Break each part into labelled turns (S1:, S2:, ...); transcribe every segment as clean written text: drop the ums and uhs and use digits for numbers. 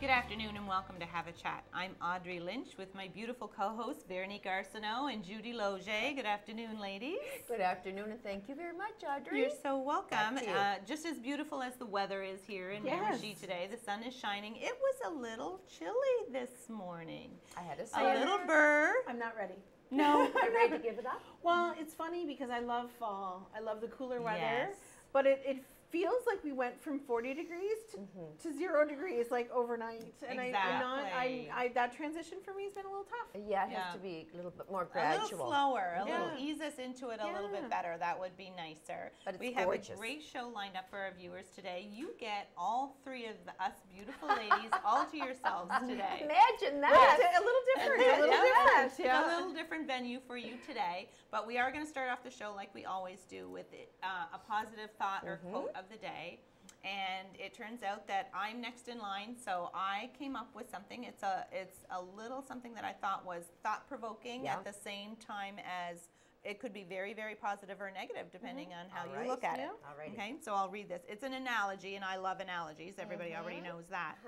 S1: Good afternoon and welcome to Have a Chat. I'm Audrey Lynch with my beautiful co-hosts Veronique Arsenault and Judy Loge. Good afternoon, ladies.
S2: Good afternoon and thank you very much, Audrey.
S1: You're so welcome.
S2: Back to you.
S1: Just as beautiful as the weather is here in
S3: Yes.
S1: Miramichi today. The sun is shining. It was a little chilly this morning.
S2: I had a
S1: A
S2: sweater.
S1: little burr.
S3: I'm not ready.
S1: No.
S2: Are you ready to give it up?
S3: Well, it's funny because I love fall. I love the cooler weather.
S1: Yes.
S3: But it feels like we went from 40 degrees to 0 degrees like overnight. And
S1: Exactly.
S3: that transition for me has been a little tough.
S2: Yeah, it
S1: Yeah.
S2: has to be a little bit more
S1: A
S2: gradual.
S1: little slower, a
S3: Yeah.
S1: little ease us into it a little bit
S3: Yeah.
S1: better. That would be nicer.
S2: But it's
S1: we have
S2: gorgeous.
S1: a great show lined up for our viewers today. You get all three of us beautiful ladies all to yourselves today.
S2: Imagine that.
S3: A little different.
S1: Yeah,
S3: A little
S1: yeah.
S3: different. Yeah.
S1: A little different venue for you today, but we are going to start off the show like we always do with a positive thought or quote of the day. And it turns out that I'm next in line, so I came up with something. It's a little something that I thought was thought-provoking
S2: Yeah.
S1: at the same time as it could be very, very positive or negative depending on how
S2: All
S1: you
S2: right.
S1: look at
S3: Yeah.
S1: it.
S2: Alrighty.
S1: Okay, so I'll read this. It's an analogy, and I love analogies. Everybody already knows that.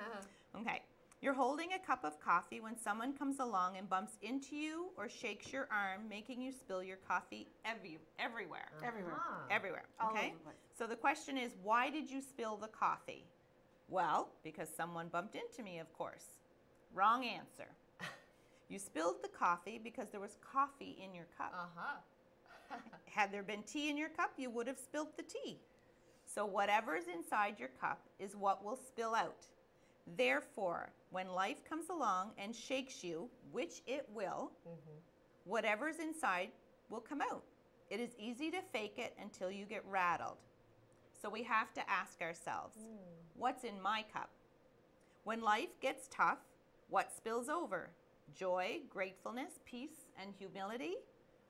S1: Okay. You're holding a cup of coffee when someone comes along and bumps into you or shakes your arm, making you spill your coffee everywhere.
S3: Everywhere.
S2: Ah.
S1: Everywhere,
S3: All
S1: okay?
S3: over the place.
S1: So the question is, why did you spill the coffee? Well, because someone bumped into me, of course. Wrong answer. You spilled the coffee because there was coffee in your cup.
S2: Uh-huh.
S1: Had there been tea in your cup, you would have spilled the tea. So whatever's inside your cup is what will spill out. Therefore, when life comes along and shakes you, which it will, whatever's inside will come out. It is easy to fake it until you get rattled. So we have to ask ourselves, what's in my cup? When life gets tough, what spills over? Joy, gratefulness, peace, and humility?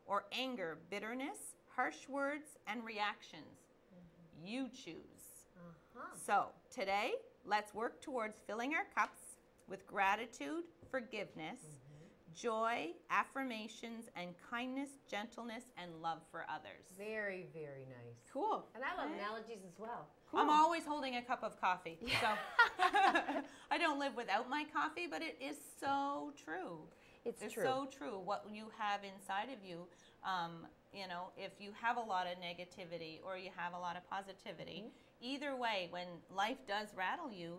S1: Or anger, bitterness, harsh words, and reactions? You choose. So today, let's work towards filling our cups with gratitude, forgiveness, joy, affirmations, and kindness, gentleness, and love for others.
S2: Very, very nice.
S3: Cool.
S2: And I love analogies as well.
S1: I'm always holding a cup of coffee. So I don't live without my coffee, but it is so true.
S2: It's true.
S1: so true. What you have inside of you, you know, if you have a lot of negativity or you have a lot of positivity, either way, when life does rattle you,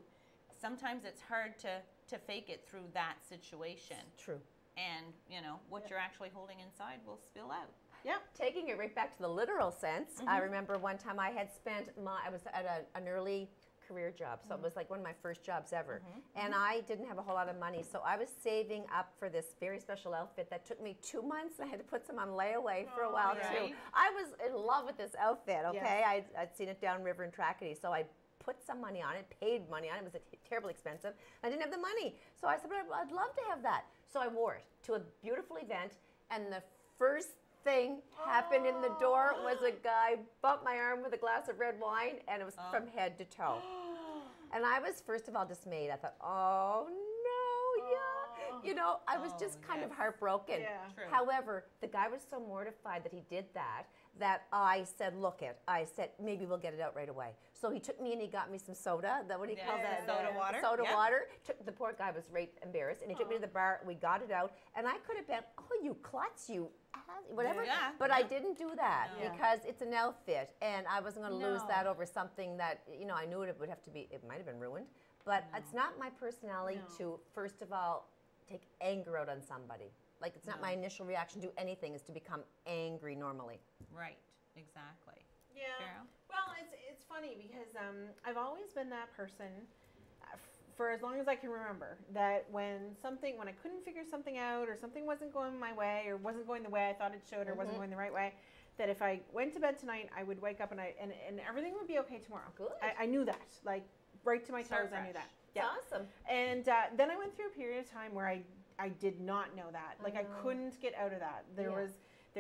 S1: sometimes it's hard to fake it through that situation.
S2: True.
S1: And, you know, what you're actually holding inside will spill out.
S3: Yeah.
S2: Taking it right back to the literal sense, I remember one time I had spent I was at an early career job, so it was like one of my first jobs ever. And I didn't have a whole lot of money, so I was saving up for this very special outfit that took me 2 months. I had to put some on layaway for a while
S1: right.
S2: too. I was in love with this outfit, okay?
S3: Yes.
S2: I'd seen it downriver in Trackety, so I put some money on it, paid money on it. It was terribly expensive. I didn't have the money. So I said, but I'd love to have that. So I wore it to a beautiful event, and the first thing happened in the door was a guy bumped my arm with a glass of red wine, and it was from head to toe. And I was, first of all, dismayed. I thought, oh no, yeah. You know, I was just kind of heartbroken.
S3: Yeah.
S1: True.
S2: However, the guy was so mortified that he did that, that I said, I said, maybe we'll get it out right away. So he took me and he got me some soda, what do you call that?
S1: Soda water.
S2: Soda
S1: Yep.
S2: water. The poor guy was right embarrassed, and he took me to the bar, we got it out, and I could have been, oh, you klutz, you ass, whatever.
S1: Yeah.
S2: But I didn't do that
S3: No.
S2: because it's an outfit, and I wasn't going to lose
S1: No.
S2: that over something that, you know, I knew it would have to be, it might have been ruined. But it's not my personality to, first of all, take anger out on somebody. Like, it's not my initial reaction to anything is to become angry normally.
S1: Right, exactly.
S3: Yeah.
S1: Carol?
S3: Well, it's funny because I've always been that person for as long as I can remember, that when I couldn't figure something out or something wasn't going my way or wasn't going the way I thought it should or wasn't going the right way, that if I went to bed tonight, I would wake up and everything would be okay tomorrow.
S2: Good.
S3: I knew that, like right to my
S1: Start
S3: toes. I knew
S1: fresh.
S3: that.
S2: It's awesome.
S3: And then I went through a period of time where I did not know that. Like I couldn't get out of that. There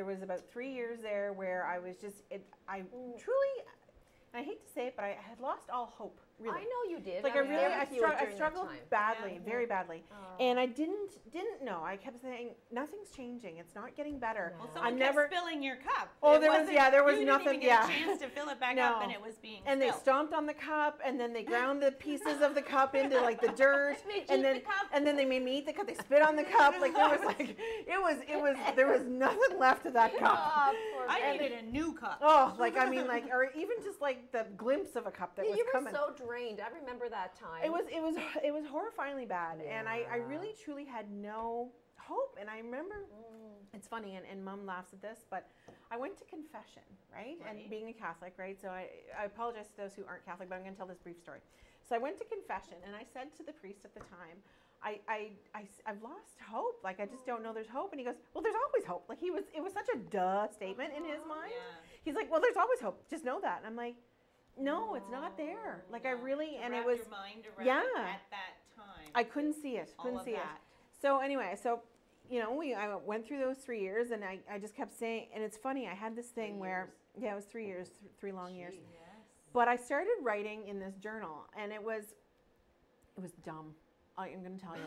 S3: was about 3 years there where I was just truly And I hate to say it, but I had lost all hope. Really.
S2: I know you did.
S3: Like
S2: was there
S3: I
S2: with you during that
S3: struggled
S2: time.
S3: badly,
S1: Yeah.
S3: very badly,
S2: Oh.
S3: and I didn't know. I kept saying nothing's changing. It's not getting better.
S2: No.
S1: Well,
S2: I'm
S1: someone
S3: I'm
S1: kept
S3: never.
S1: spilling your cup.
S3: Oh,
S1: It
S3: there was
S1: you
S3: nothing.
S1: Didn't even get
S3: Yeah.
S1: a chance to fill it back
S3: No.
S1: up, and it was being
S3: And they
S1: spilled.
S3: stomped on the cup, and then they ground the pieces of the cup into like the dirt,
S2: Made you
S3: and
S2: eat
S3: then
S2: the cup?
S3: and then they made me eat the cup. They spit on the cup. Like there was like there was nothing left of that cup.
S2: Oh, poor
S1: I
S2: baby.
S1: needed a new cup.
S3: Oh, like I mean, like or even just like the glimpse of a cup that
S2: Yeah,
S3: was
S2: you were
S3: coming.
S2: so drained. I remember that time.
S3: It was horrifyingly bad, and I
S2: Yeah.
S3: really truly had no hope. And I remember it's funny, and Mom laughs at this, but I went to confession, right?
S1: Right.
S3: And being a Catholic, right? So I apologize to those who aren't Catholic, but I'm going to tell this brief story. So I went to confession, and I said to the priest at the time, I've lost hope. Like I just don't know there's hope. And he goes, well, there's always hope. Like it was such a duh statement in his mind.
S1: Yeah.
S3: He's like, well, there's always hope. Just know that. And I'm like, no, it's not there. Like I really,
S1: To
S3: and it
S1: wrap
S3: was,
S1: your mind around
S3: yeah.
S1: it at that time.
S3: I couldn't see it.
S1: all
S3: Couldn't
S1: of
S3: see it.
S1: that.
S3: So anyway, you know, I went through those 3 years, and I just kept saying, and it's funny, I had this thing where, yeah, it was 3 years, 3 long years.
S1: Yes.
S3: But I started writing in this journal, and it was dumb. I'm going to tell you,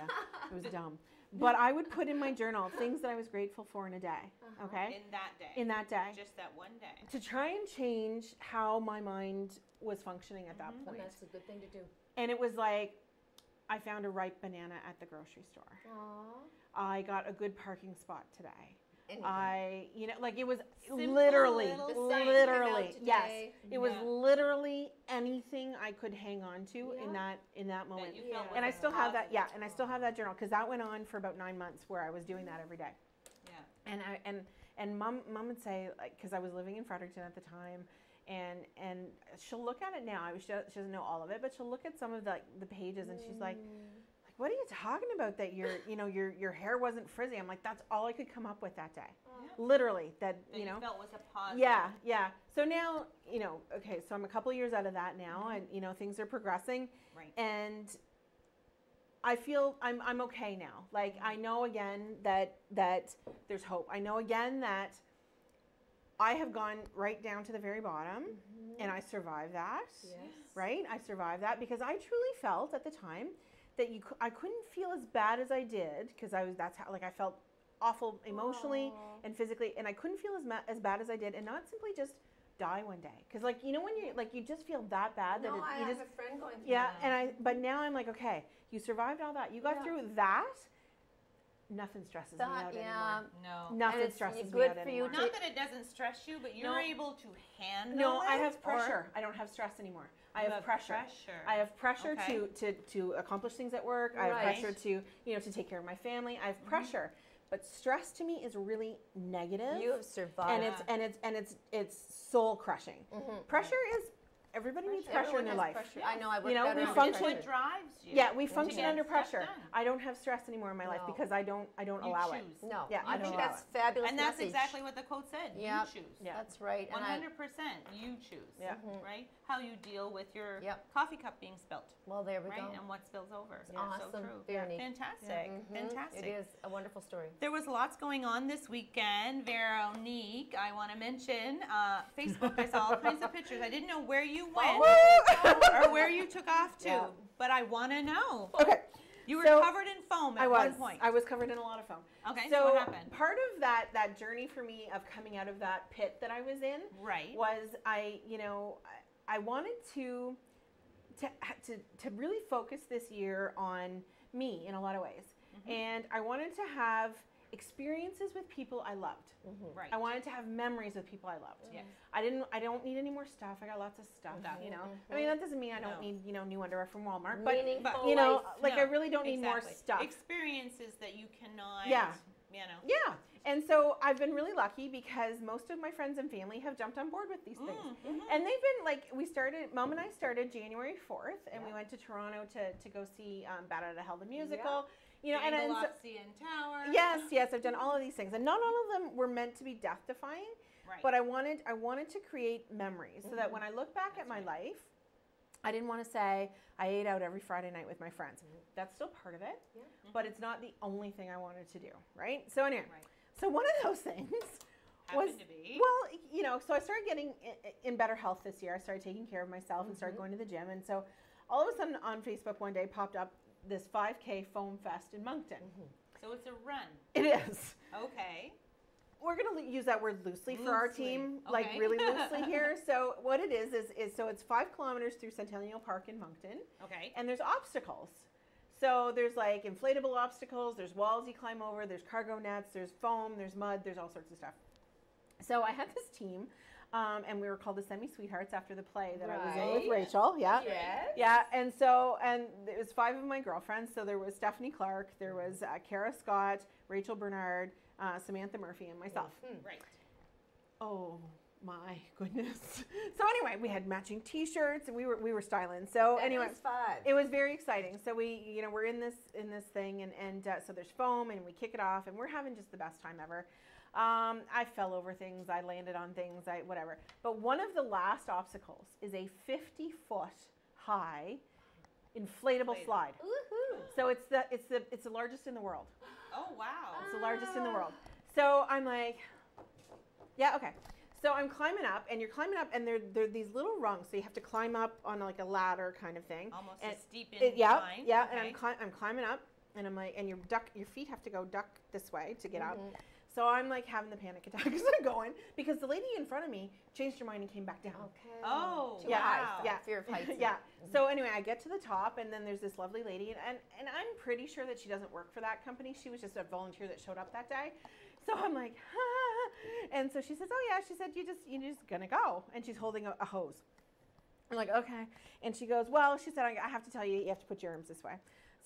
S3: it was dumb. But I would put in my journal things that I was grateful for in a day, okay?
S1: In that day.
S3: In that day.
S1: Just that one day.
S3: To try and change how my mind was functioning at that point.
S2: That's a good thing to do.
S3: And it was like, I found a ripe banana at the grocery store.
S2: Aww.
S3: I got a good parking spot today.
S2: Anything.
S3: You know, like it was
S1: Simple
S3: literally,
S1: little
S2: The sun came
S3: literally,
S2: out
S3: yes.
S2: today.
S3: It was
S1: Yeah.
S3: literally anything I could hang on to in
S2: Yeah.
S3: that moment.
S1: That you felt
S3: And I
S1: was
S3: still have that,
S1: positive.
S3: yeah, and I still have that journal because that went on for about 9 months where I was doing that every day.
S1: Yeah.
S3: And mom would say, like, because I was living in Fredericton at the time, and she'll look at it now. She doesn't know all of it, but she'll look at some of the pages, and she's like, what are you talking about? That your hair wasn't frizzy? I'm like, that's all I could come up with that day. Literally, that
S1: That
S3: you know.
S1: felt was a positive.
S3: Yeah, yeah. So now, you know, okay, so I'm a couple years out of that now, and you know, things are progressing,
S1: Right.
S3: and I feel I'm okay now. Like I know again that there's hope. I know again that I have gone right down to the very bottom, and I survived that.
S2: Yes.
S3: Right? I survived that because I truly felt at the time that I couldn't feel as bad as I did because that's how, like, I felt awful emotionally
S2: Aw.
S3: and physically, and I couldn't feel as bad as I did, and not simply just die one day, because like, you know, when you like, you just feel that bad that
S2: No, I
S3: you
S2: have
S3: just
S2: a friend going through
S3: yeah,
S2: that.
S3: but now I'm like, okay, you survived all that, you got
S2: Yeah.
S3: through that, nothing stresses me
S2: That,
S3: out
S2: yeah.
S3: anymore.
S1: No.
S3: Nothing
S2: it's
S3: stresses me
S2: good
S3: out
S2: for you
S3: anymore.
S2: to-
S1: Not that it doesn't stress you, but you're
S3: No.
S1: able to handle
S3: No,
S1: it.
S3: I have
S1: or-
S3: pressure. I don't have stress anymore. I
S1: You
S3: have pressure.
S1: pressure.
S3: I have pressure
S1: Okay.
S3: to accomplish things at work. I have
S2: Right.
S3: pressure to, you know, to take care of my family. I have pressure. But stress to me is really negative.
S2: You have survived.
S3: and it's soul crushing. Pressure is everybody needs pressure in their life.
S2: I know. I work
S3: You know,
S2: better
S3: we
S2: under
S3: function-
S1: It's
S2: pressure.
S1: what drives you.
S3: Yeah, we
S1: to
S3: function
S1: get
S3: under
S1: stuff
S3: pressure.
S1: done.
S3: I don't have stress anymore in my life
S2: No.
S3: because I don't
S1: You
S3: allow it.
S1: choose.
S2: No,
S3: Yeah,
S2: I
S3: I
S2: think
S3: don't
S2: that's
S3: allow
S2: fabulous.
S1: And that's
S2: message.
S1: exactly what the quote said.
S2: Yeah.
S1: You choose.
S3: Yeah.
S2: That's right. And
S1: 100%. You choose.
S3: Yeah.
S1: Right? How you deal with your
S2: Yep.
S1: coffee cup being spilt.
S2: well, there we
S1: Right?
S2: go.
S1: And what spills over.
S2: It's
S1: Yeah,
S2: awesome.
S1: So true.
S2: Very neat.
S1: Fantastic.
S2: Mhm.
S1: Fantastic.
S2: It is a wonderful story.
S1: There was lots going on this weekend. Veronique, I want to mention, Facebook, I saw all kinds of pictures. I didn't know where you went or where you took off to,
S2: Yeah.
S1: but I want to know.
S3: Okay.
S1: You were
S3: So,
S1: covered in foam at
S3: I
S1: one
S3: was.
S1: point.
S3: I was covered in a lot of foam.
S1: Okay,
S3: So
S1: so what happened?
S3: part of that journey for me of coming out of that pit that I was in
S1: Right.
S3: was I wanted to really focus this year on me in a lot of ways, and I wanted to have experiences with people I loved.
S1: Right.
S3: I wanted to have memories with people I loved.
S1: Yes.
S3: I don't need any more stuff. I got lots of stuff.
S1: Stuff.
S3: You know. I mean, that doesn't mean I don't
S1: No.
S3: need new underwear from Walmart, but
S2: Meaningful
S3: you know,
S2: life.
S3: like I
S1: No,
S3: really don't need more
S1: Exactly.
S3: stuff.
S1: Experiences that you cannot,
S3: Yeah.
S1: you know.
S3: Yeah. And so I've been really lucky because most of my friends and family have jumped on board with these things. And they've been like, Mom and I started January 4th, and we went to Toronto to go see Bat Out of Hell, the musical. You know, and so,
S1: CN Tower.
S3: yes, I've done all of these things. And not all of them were meant to be death defying,
S1: Right.
S3: but I wanted to create memories so that when I look back at my life, I didn't want to say I ate out every Friday night with my friends. That's still part of it, but it's not the only thing I wanted to do, right? So anyway,
S1: Right.
S3: so one of those things
S1: happened to be.
S3: Well, you know, so I started getting in better health this year. I started taking care of myself and started going to the gym. And so all of a sudden on Facebook one day popped up this 5K foam fest in Moncton.
S1: So it's a run.
S3: It is.
S1: Okay.
S3: We're going to use that word loosely for our
S1: Loosely.
S3: team, like
S1: Okay.
S3: really loosely here. So what it is so it's 5 kilometers through Centennial Park in Moncton,
S1: Okay.
S3: and there's obstacles. So there's like inflatable obstacles, there's walls you climb over, there's cargo nets, there's foam, there's mud, there's all sorts of stuff. So I had this team, and we were called the Semi-Sweethearts after the play that I was in with
S2: Right.
S3: Rachel. Yeah.
S2: Yes.
S3: Yeah, and it was 5 of my girlfriends. So there was Stephanie Clark, there was Kara Scott, Rachel Bernard, Samantha Murphy, and myself.
S1: Right.
S3: Oh my goodness! So anyway, we had matching T-shirts, and we were styling. So anyway,
S2: That is fun.
S3: it was very exciting. So we're in this thing, and so there's foam, and we kick it off, and we're having just the best time ever. I fell over things, I landed on things, whatever. But one of the last obstacles is a 50-foot high inflatable slide.
S2: Woohoo.
S3: So it's the largest in the world.
S1: Oh, wow.
S3: It's the largest in the world. So I'm like, yeah, okay. So I'm climbing up, and you're climbing up, and there are these little rungs. So you have to climb up on like a ladder kind of thing.
S1: Almost
S3: and
S1: a steep incline.
S3: Yeah,
S1: Okay.
S3: and I'm climbing up, and I'm like, and your feet have to go duck this way to get up. So I'm like having the panic attack as I'm going, because the lady in front of me changed her mind and came back down.
S2: Okay.
S1: Oh,
S2: Too
S3: Yeah,
S2: high.
S1: wow.
S3: Yeah.
S2: Fear of heights.
S3: Yeah. So anyway, I get to the top, and then there's this lovely lady, and I'm pretty sure that she doesn't work for that company. She was just a volunteer that showed up that day. So I'm like, and so she says, oh yeah, she said, you're just gonna go, and she's holding a hose. I'm like, okay, and she goes, well, she said, I have to tell you, you have to put your arms this way.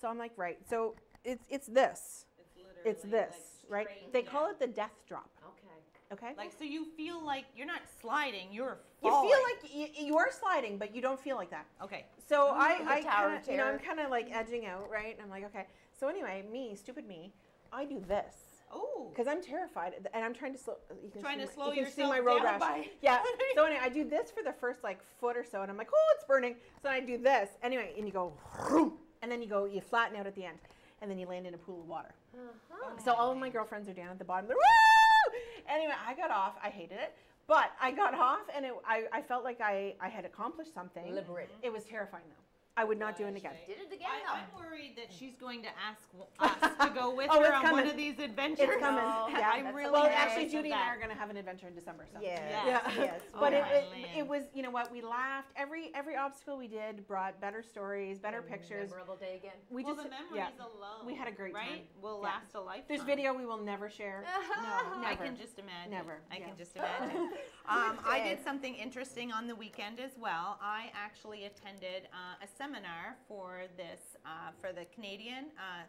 S3: So I'm like, right. So it's this,
S1: It's literally
S3: it's this,
S1: like
S3: right?
S1: straight
S3: They call
S1: down.
S3: it the death drop.
S2: Okay.
S3: Okay.
S1: Like, so you feel like you're not sliding, you're
S3: You
S1: falling.
S3: feel like you are sliding, but you don't feel like that.
S1: Okay.
S3: So
S2: the
S3: I
S2: Tower
S3: kinda,
S2: of
S3: you know, I'm
S2: Terror.
S3: kind of like edging out, right? And I'm like, okay. So anyway, stupid me, I do this
S1: Oh.
S3: because I'm terrified, and I'm trying to slow. You can
S1: Trying
S3: see
S1: to
S3: my,
S1: slow
S3: you can see
S1: yourself
S3: my road
S1: down
S3: rash.
S1: by.
S3: Yeah. So anyway, I do this for the first like foot or so, and I'm like, oh, it's burning. So I do this anyway, and you go, and then you flatten out at the end, and then you land in a pool of water.
S2: Uh-huh.
S3: So all of my girlfriends are down at the bottom. They're, woo! Anyway, I got off. I hated it. But I got off, and I felt like I had accomplished something.
S2: Liberated.
S3: It was terrifying, though. I would not do it again.
S2: Did it again,
S1: I'm
S2: though.
S1: worried that she's going to ask us to go with
S3: Oh,
S1: her
S3: it's
S1: on one
S3: coming.
S1: of these adventures.
S3: It's coming.
S2: Oh,
S3: Yeah.
S1: I'm
S2: that's
S1: really
S3: Well,
S1: nervous
S3: actually,
S1: of
S3: Judy and I
S1: that.
S3: are going to have an adventure in December. So.
S2: Yes.
S1: Yeah.
S2: Yes.
S3: But
S1: Oh,
S3: it
S1: man.
S3: was, you know what, we laughed. Every obstacle we did brought better stories, better pictures.
S2: Memorable day again.
S3: We
S1: Well,
S3: just,
S1: the memories
S3: yeah,
S1: alone.
S3: we had a great
S1: right?
S3: time.
S1: Will
S3: Yeah.
S1: last a lifetime.
S3: There's video we will never share. No,
S1: I
S3: never.
S1: can just imagine.
S3: Never,
S1: I
S3: yeah.
S1: can just imagine. I
S2: Good.
S1: did something interesting on the weekend as well. I actually attended a seminar for this, for the Canadian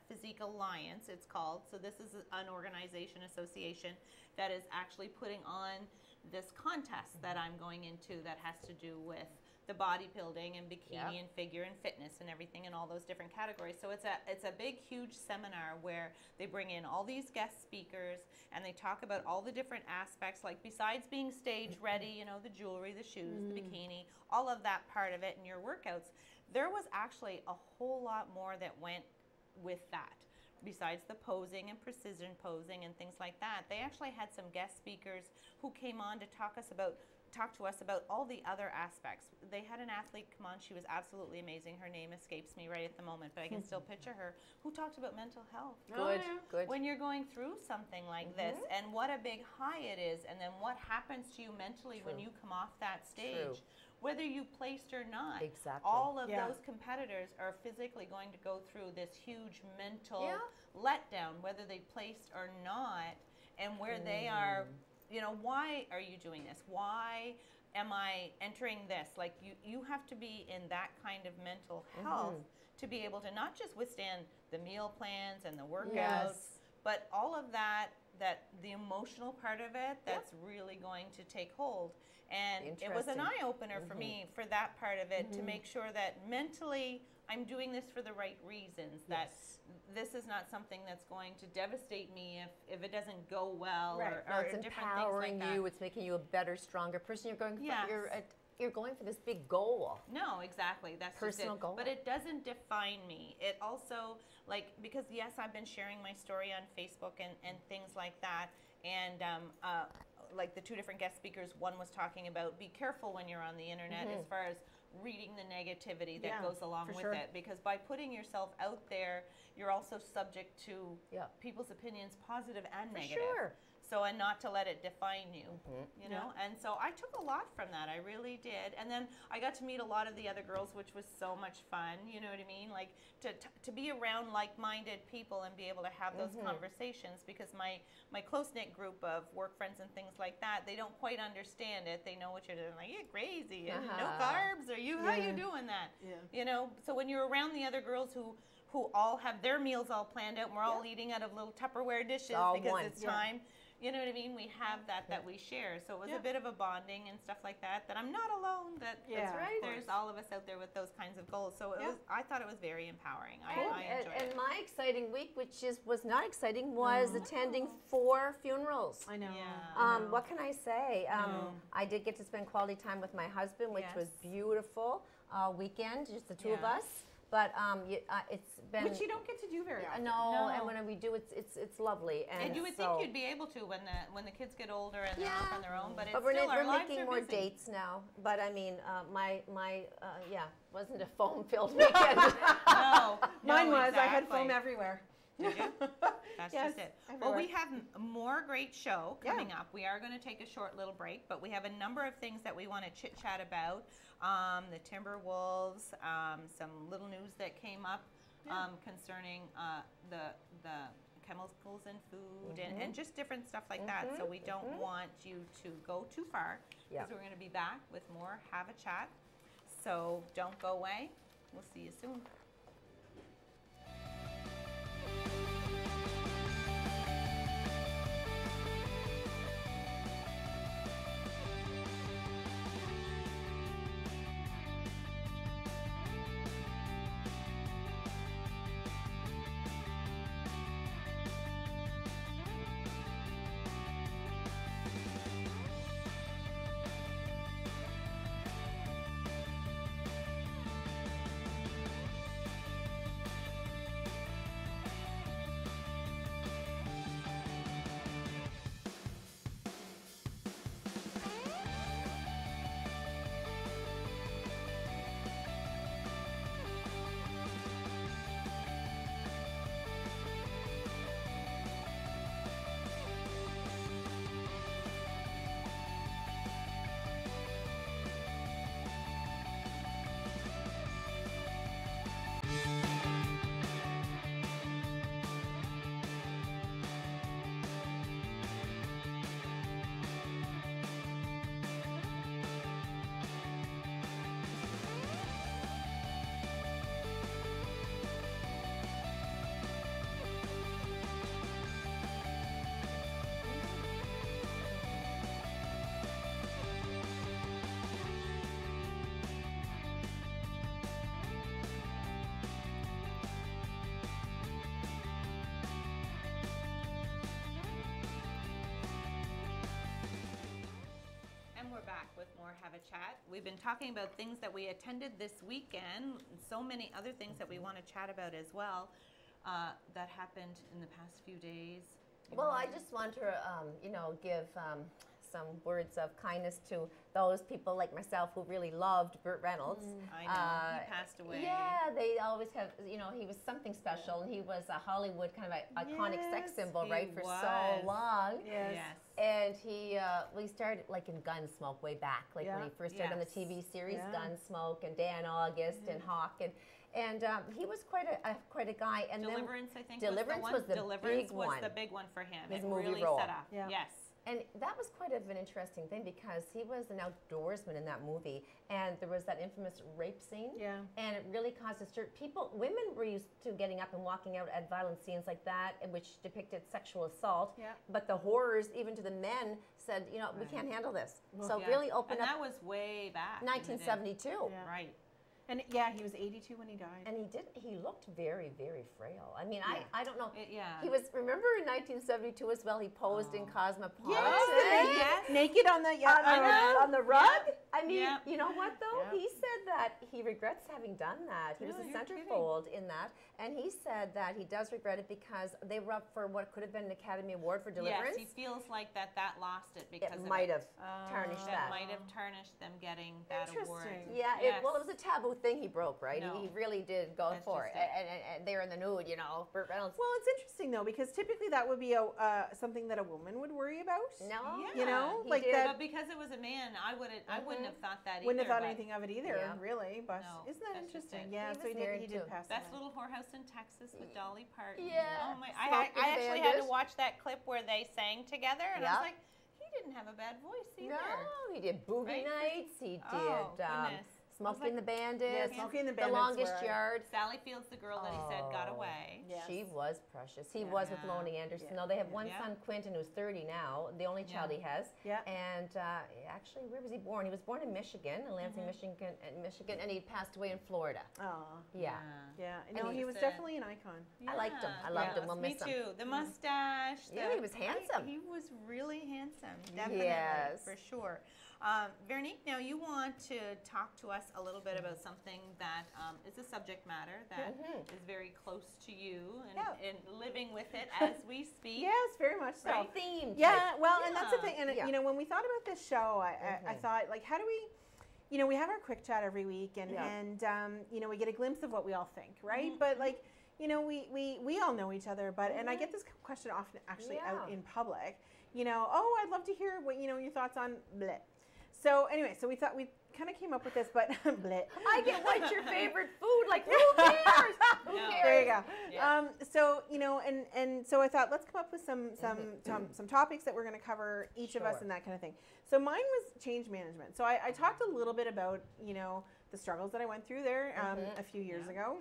S1: Physique Alliance, it's called. So this is an organization, association, that is actually putting on this contest that I'm going into that has to do with the bodybuilding and bikini
S2: Yep.
S1: and figure and fitness and everything and all those different categories. So it's a big, huge seminar where they bring in all these guest speakers and they talk about all the different aspects, like besides being stage ready, you know, the jewelry, the shoes, the bikini, all of that part of it and your workouts. There was actually a whole lot more that went with that. Besides the posing and precision posing and things like that, they actually had some guest speakers who came on to talk to us about all the other aspects. They had an athlete come on. She was absolutely amazing. Her name escapes me right at the moment, but I can still picture her, who talked about mental health.
S2: Good. Good.
S1: When you're going through something like this, and what a big high it is, and then what happens to you mentally when
S2: True.
S1: you come off that stage,
S2: True.
S1: whether you placed or not.
S2: Exactly.
S1: All of
S3: Yeah.
S1: those competitors are physically going to go through this huge mental
S2: Yeah.
S1: letdown, whether they placed or not, and where they are, you know, why are you doing this? Why am I entering this? Like, you have to be in that kind of mental health to be able to not just withstand the meal plans and the workouts,
S2: Yes.
S1: but all of that the emotional part of it that's really going to take hold. And it was an
S2: Interesting.
S1: eye-opener for me for that part of it, to make sure that mentally I'm doing this for the right reasons, that this is not something that's going to devastate me if it doesn't go well,
S3: Right.
S2: No,
S1: or
S2: it's
S1: different
S2: empowering
S1: things like that.
S2: you. It's making you a better, stronger person. You're going.
S1: Yes.
S2: You're going for this big goal.
S1: No, exactly. That's
S2: Personal
S1: just it.
S2: goal.
S1: But it doesn't define me. It also, like, because yes, I've been sharing my story on Facebook and things like that. And like the two different guest speakers, one was talking about be careful when you're on the internet as far as reading the negativity that goes along with it, because by putting yourself out there, you're also subject to people's opinions, positive and negative.
S2: Sure.
S1: So, and not to let it define you, you know? And so I took a lot from that, I really did. And then I got to meet a lot of the other girls, which was so much fun, you know what I mean? Like, to be around like-minded people and be able to have those conversations, because my close-knit group of work friends and things like that, they don't quite understand it. They know what you're doing, like, you're crazy, and no carbs, or how you doing that? You know, so when you're around the other girls who all have their meals all planned out, and we're all eating out of little Tupperware dishes because it's time. You know what I mean? We have that we share. So it was a bit of a bonding and stuff like that. That I'm not alone. That's right. There's all of us out there with those kinds of goals. So it was. I thought it was very empowering. I enjoyed it.
S2: And my exciting week, which was not exciting, was attending 4 funerals.
S3: I know.
S2: What can I say? I did get to spend quality time with my husband, which was beautiful. Weekend, just the 2 of us. But it's been,
S3: which you don't get to do very often.
S2: No, and when we do, it's lovely.
S1: And you would think you'd be able to when the kids get older and they're off on their own. But
S2: we're
S1: lives
S2: making
S1: are
S2: more
S1: busy.
S2: dates now. But I mean, my wasn't a foam-filled weekend.
S1: No,
S3: mine was.
S1: Exactly.
S3: I had foam everywhere.
S1: Did you? That's just it.
S3: Everywhere.
S1: Well, we have more great show coming up. We are going to take a short little break, but we have a number of things that we want to chit-chat about. The Timberwolves, some little news that came up concerning the chemicals in food and just different stuff like that. So we don't want you to go too far, because we're going to be back with more Have a Chat. So don't go away. We'll see you soon. Back with more Have a Chat. We've been talking about things that we attended this weekend, and so many other things that we want to chat about as well that happened in the past few days.
S2: Well, I just want to, give some words of kindness to those people like myself who really loved Burt Reynolds.
S1: I know, he passed away.
S2: Yeah, they always have, he was something special, and he was a Hollywood kind of iconic sex symbol, right, for so long.
S1: Yes.
S2: And he started like in Gunsmoke way back, like when he first started on the TV series Gunsmoke, and Dan August and Hawk, and he was quite a guy. And
S1: Deliverance, I think,
S2: Deliverance was the big one.
S1: was the big one for him.
S2: His
S1: it
S2: movie
S1: really
S2: role.
S1: set off.
S3: Yeah.
S1: Yes.
S2: And that was quite of an interesting thing, because he was an outdoorsman in that movie, and there was that infamous rape scene.
S3: Yeah.
S2: And it really caused a stir. Women were used to getting up and walking out at violent scenes like that, which depicted sexual assault.
S3: Yeah.
S2: But the horrors, even to the men, said, we can't handle this. So really opened up.
S1: And that was way back.
S2: 1972.
S3: Yeah.
S1: Right.
S3: And he was 82 when he died.
S2: And he looked very, very frail. I mean, I don't know.
S1: He
S2: was, remember in 1972 as well, he posed in Cosmopolitan.
S3: Yes, naked on the
S2: on the rug. I mean,
S1: Yeah.
S2: you know what though?
S1: Yeah.
S2: He said that he regrets having done that. He was
S1: Really?
S2: a
S1: You're kidding.
S2: centerfold in that, and he said that he does regret it because they were up for what could have been an Academy Award for Deliverance.
S1: Yes, he feels like that lost it because
S2: It
S1: of
S2: might
S1: it.
S2: have tarnished
S1: That
S2: that.
S1: might have tarnished them getting that award.
S3: Interesting.
S2: Yeah,
S1: Yes.
S2: well, it was a taboo thing he broke, right?
S1: No.
S2: He really did go
S1: That's
S2: for it.
S1: just it.
S2: And they're in the nude, you know, Burt Reynolds.
S3: Well, it's interesting though because typically that would be something that a woman would worry about.
S2: No,
S1: Yeah.
S3: You know,
S2: he
S3: like
S2: did.
S3: that.
S1: But because it was a man, I wouldn't have thought that either.
S3: Wouldn't have thought
S1: but
S3: anything of it either,
S2: Yeah.
S3: really. But
S1: No,
S3: isn't that
S1: that's just
S3: interesting?
S1: it.
S3: Yeah,
S2: He
S3: so
S2: was
S3: he
S2: married
S3: did
S2: too.
S3: pass
S1: Best
S3: away.
S1: Little Whorehouse in Texas with Dolly Parton.
S2: Yeah.
S1: Oh my!
S2: Smoking
S1: I actually had to
S2: Bandit.
S1: watch that clip where they sang together, and I
S2: Yeah.
S1: was like, he didn't have a bad voice either.
S2: No, he did Boogie
S1: Right?
S2: Nights. He did
S1: Oh, goodness.
S2: Smoking the Bandits.
S3: Yeah, Smoking the
S2: The
S3: Bandits
S2: Longest
S3: were-
S2: Yard.
S1: Sally Field's the girl that he said got
S2: Oh.
S1: away.
S3: Yes.
S2: She was precious. He was with
S1: Yeah.
S2: Lonnie Anderson.
S3: Yeah.
S2: No, they have one
S1: Yeah.
S2: son, Quentin, who's 30 now, the only child
S1: Yeah.
S2: he has.
S3: Yeah.
S2: And actually, where was he born? He was born in Michigan, in Lansing, Michigan, and he passed away in Florida.
S3: Oh,
S2: Yeah.
S3: yeah.
S2: And
S3: No,
S2: he
S3: he was
S1: said-
S3: definitely an icon.
S2: I liked him. I
S1: Yeah.
S2: loved him.
S1: Yes,
S2: We'll
S1: me
S2: miss him.
S1: too. The mustache.
S2: Yeah, he was handsome.
S1: He was really handsome. Definitely,
S2: Yes.
S1: for sure. Veronique, now you want to talk to us a little bit about something that is a subject matter that is very close to you and,
S3: Yeah.
S1: and living with it as we speak.
S3: Yes, very much so.
S1: Right.
S2: Theme.
S3: Yeah, well, and that's the
S1: Yeah.
S3: thing. And
S2: Yeah.
S3: you know, when we thought about this show, I thought, like, how do we, you know, we have our quick chat every week, and
S2: Yeah.
S3: and you know, we get a glimpse of what we all think, right? But like, you know, we all know each other, but and I get this question often actually out
S2: Yeah.
S3: in public. You know, oh, I'd love to hear what you know your thoughts on bleh. So anyway, so we thought we kind of came up with this, but bleh.
S2: I get what's your favorite food. Like, who cares? Who
S1: No.
S2: cares?
S3: There you go.
S1: Yeah.
S3: So you know, and so I thought let's come up with some topics that we're going to cover each of us
S2: Sure.
S3: and that kind of thing. So mine was change management. So I talked a little bit about you know the struggles that I went through there a few years ago,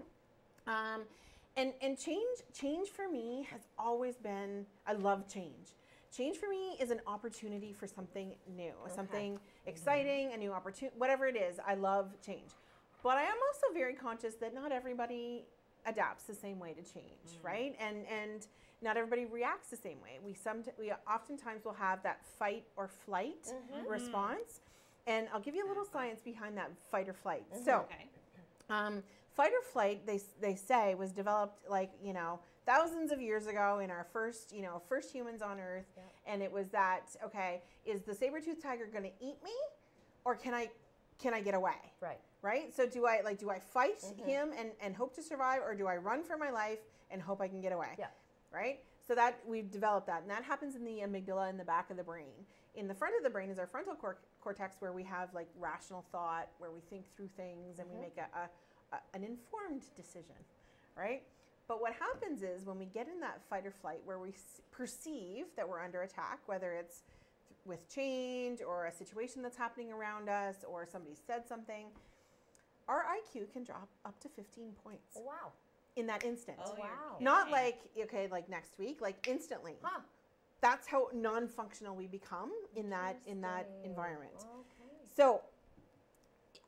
S3: and change for me has always been I love change. Change for me is an opportunity for something new, something exciting, a new opportunity, whatever it is. I love change. But I am also very conscious that not everybody adapts the same way to change, right? And not everybody reacts the same way. We oftentimes will have that fight or flight response. And I'll give you a little science behind that fight or flight. So,
S1: Okay.
S3: fight or flight, they say, was developed like, you know, thousands of years ago in our first humans on Earth.
S2: Yeah.
S3: And it was that, okay, is the saber-toothed tiger going to eat me or can I get away?
S2: Right.
S3: Right? So do I fight him and hope to survive, or do I run for my life and hope I can get away?
S2: Yeah.
S3: Right? So that we've developed that, and that happens in the amygdala in the back of the brain. In the front of the brain is our frontal cortex, where we have like rational thought, where we think through things and we make an informed decision, right? But what happens is when we get in that fight or flight, where we perceive that we're under attack, whether it's with change or a situation that's happening around us or somebody said something, our IQ can drop up to 15 points
S2: Wow.
S3: in that instant.
S1: Oh, you're
S2: Wow.
S1: kidding.
S3: Not like, okay, like next week, like instantly.
S2: Huh.
S3: That's how non-functional we become in that
S2: Interesting.
S3: environment.
S2: Okay.
S3: So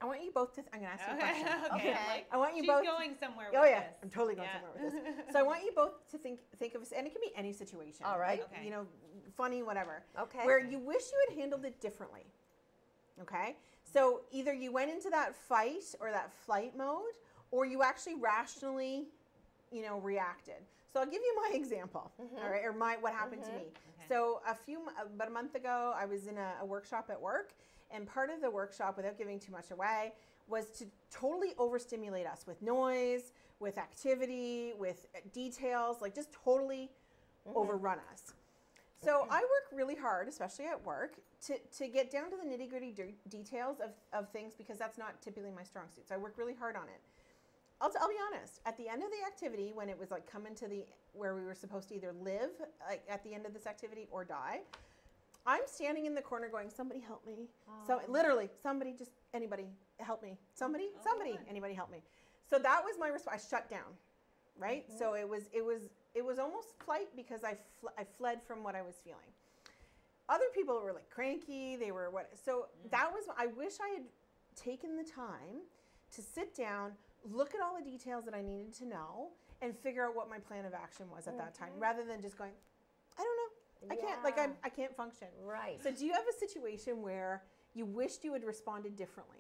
S3: I want you both to, I'm going to ask you a question.
S1: Okay.
S2: Okay.
S1: Like,
S3: I want you
S1: she's
S3: both.
S1: going somewhere
S3: Oh
S1: with
S3: yeah,
S1: this.
S3: I'm totally going
S1: Yeah.
S3: somewhere with this. So I want you both to think of, and it can be any situation.
S2: All right.
S3: Like,
S1: Okay.
S3: you know, funny, whatever.
S2: Okay.
S3: Where you wish you had handled it differently. Okay. So either you went into that fight or that flight mode, or you actually rationally, you know, reacted. So I'll give you my example, all right, or what happened to me.
S1: Okay.
S3: So about a month ago, I was in a workshop at work, and part of the workshop, without giving too much away, was to totally overstimulate us with noise, with activity, with details, like just totally overrun us. So I work really hard, especially at work, to get down to the nitty-gritty details of things, because that's not typically my strong suit. So I work really hard on it. I'll be honest, at the end of the activity, when it was like coming to where we were supposed to either live like at the end of this activity or die, I'm standing in the corner going, somebody help me. So literally, anybody help me. Somebody, anybody help me. So that was my response. I shut down, right? So it was almost flight, because I fled from what I was feeling. Other people were like cranky. They were so that was, I wish I had taken the time to sit down, look at all the details that I needed to know, and figure out what my plan of action was at that time, rather than just going, I don't know. I can't, like,
S2: Yeah.
S3: I can't function.
S2: Right.
S3: So do you have a situation where you wished you had responded differently?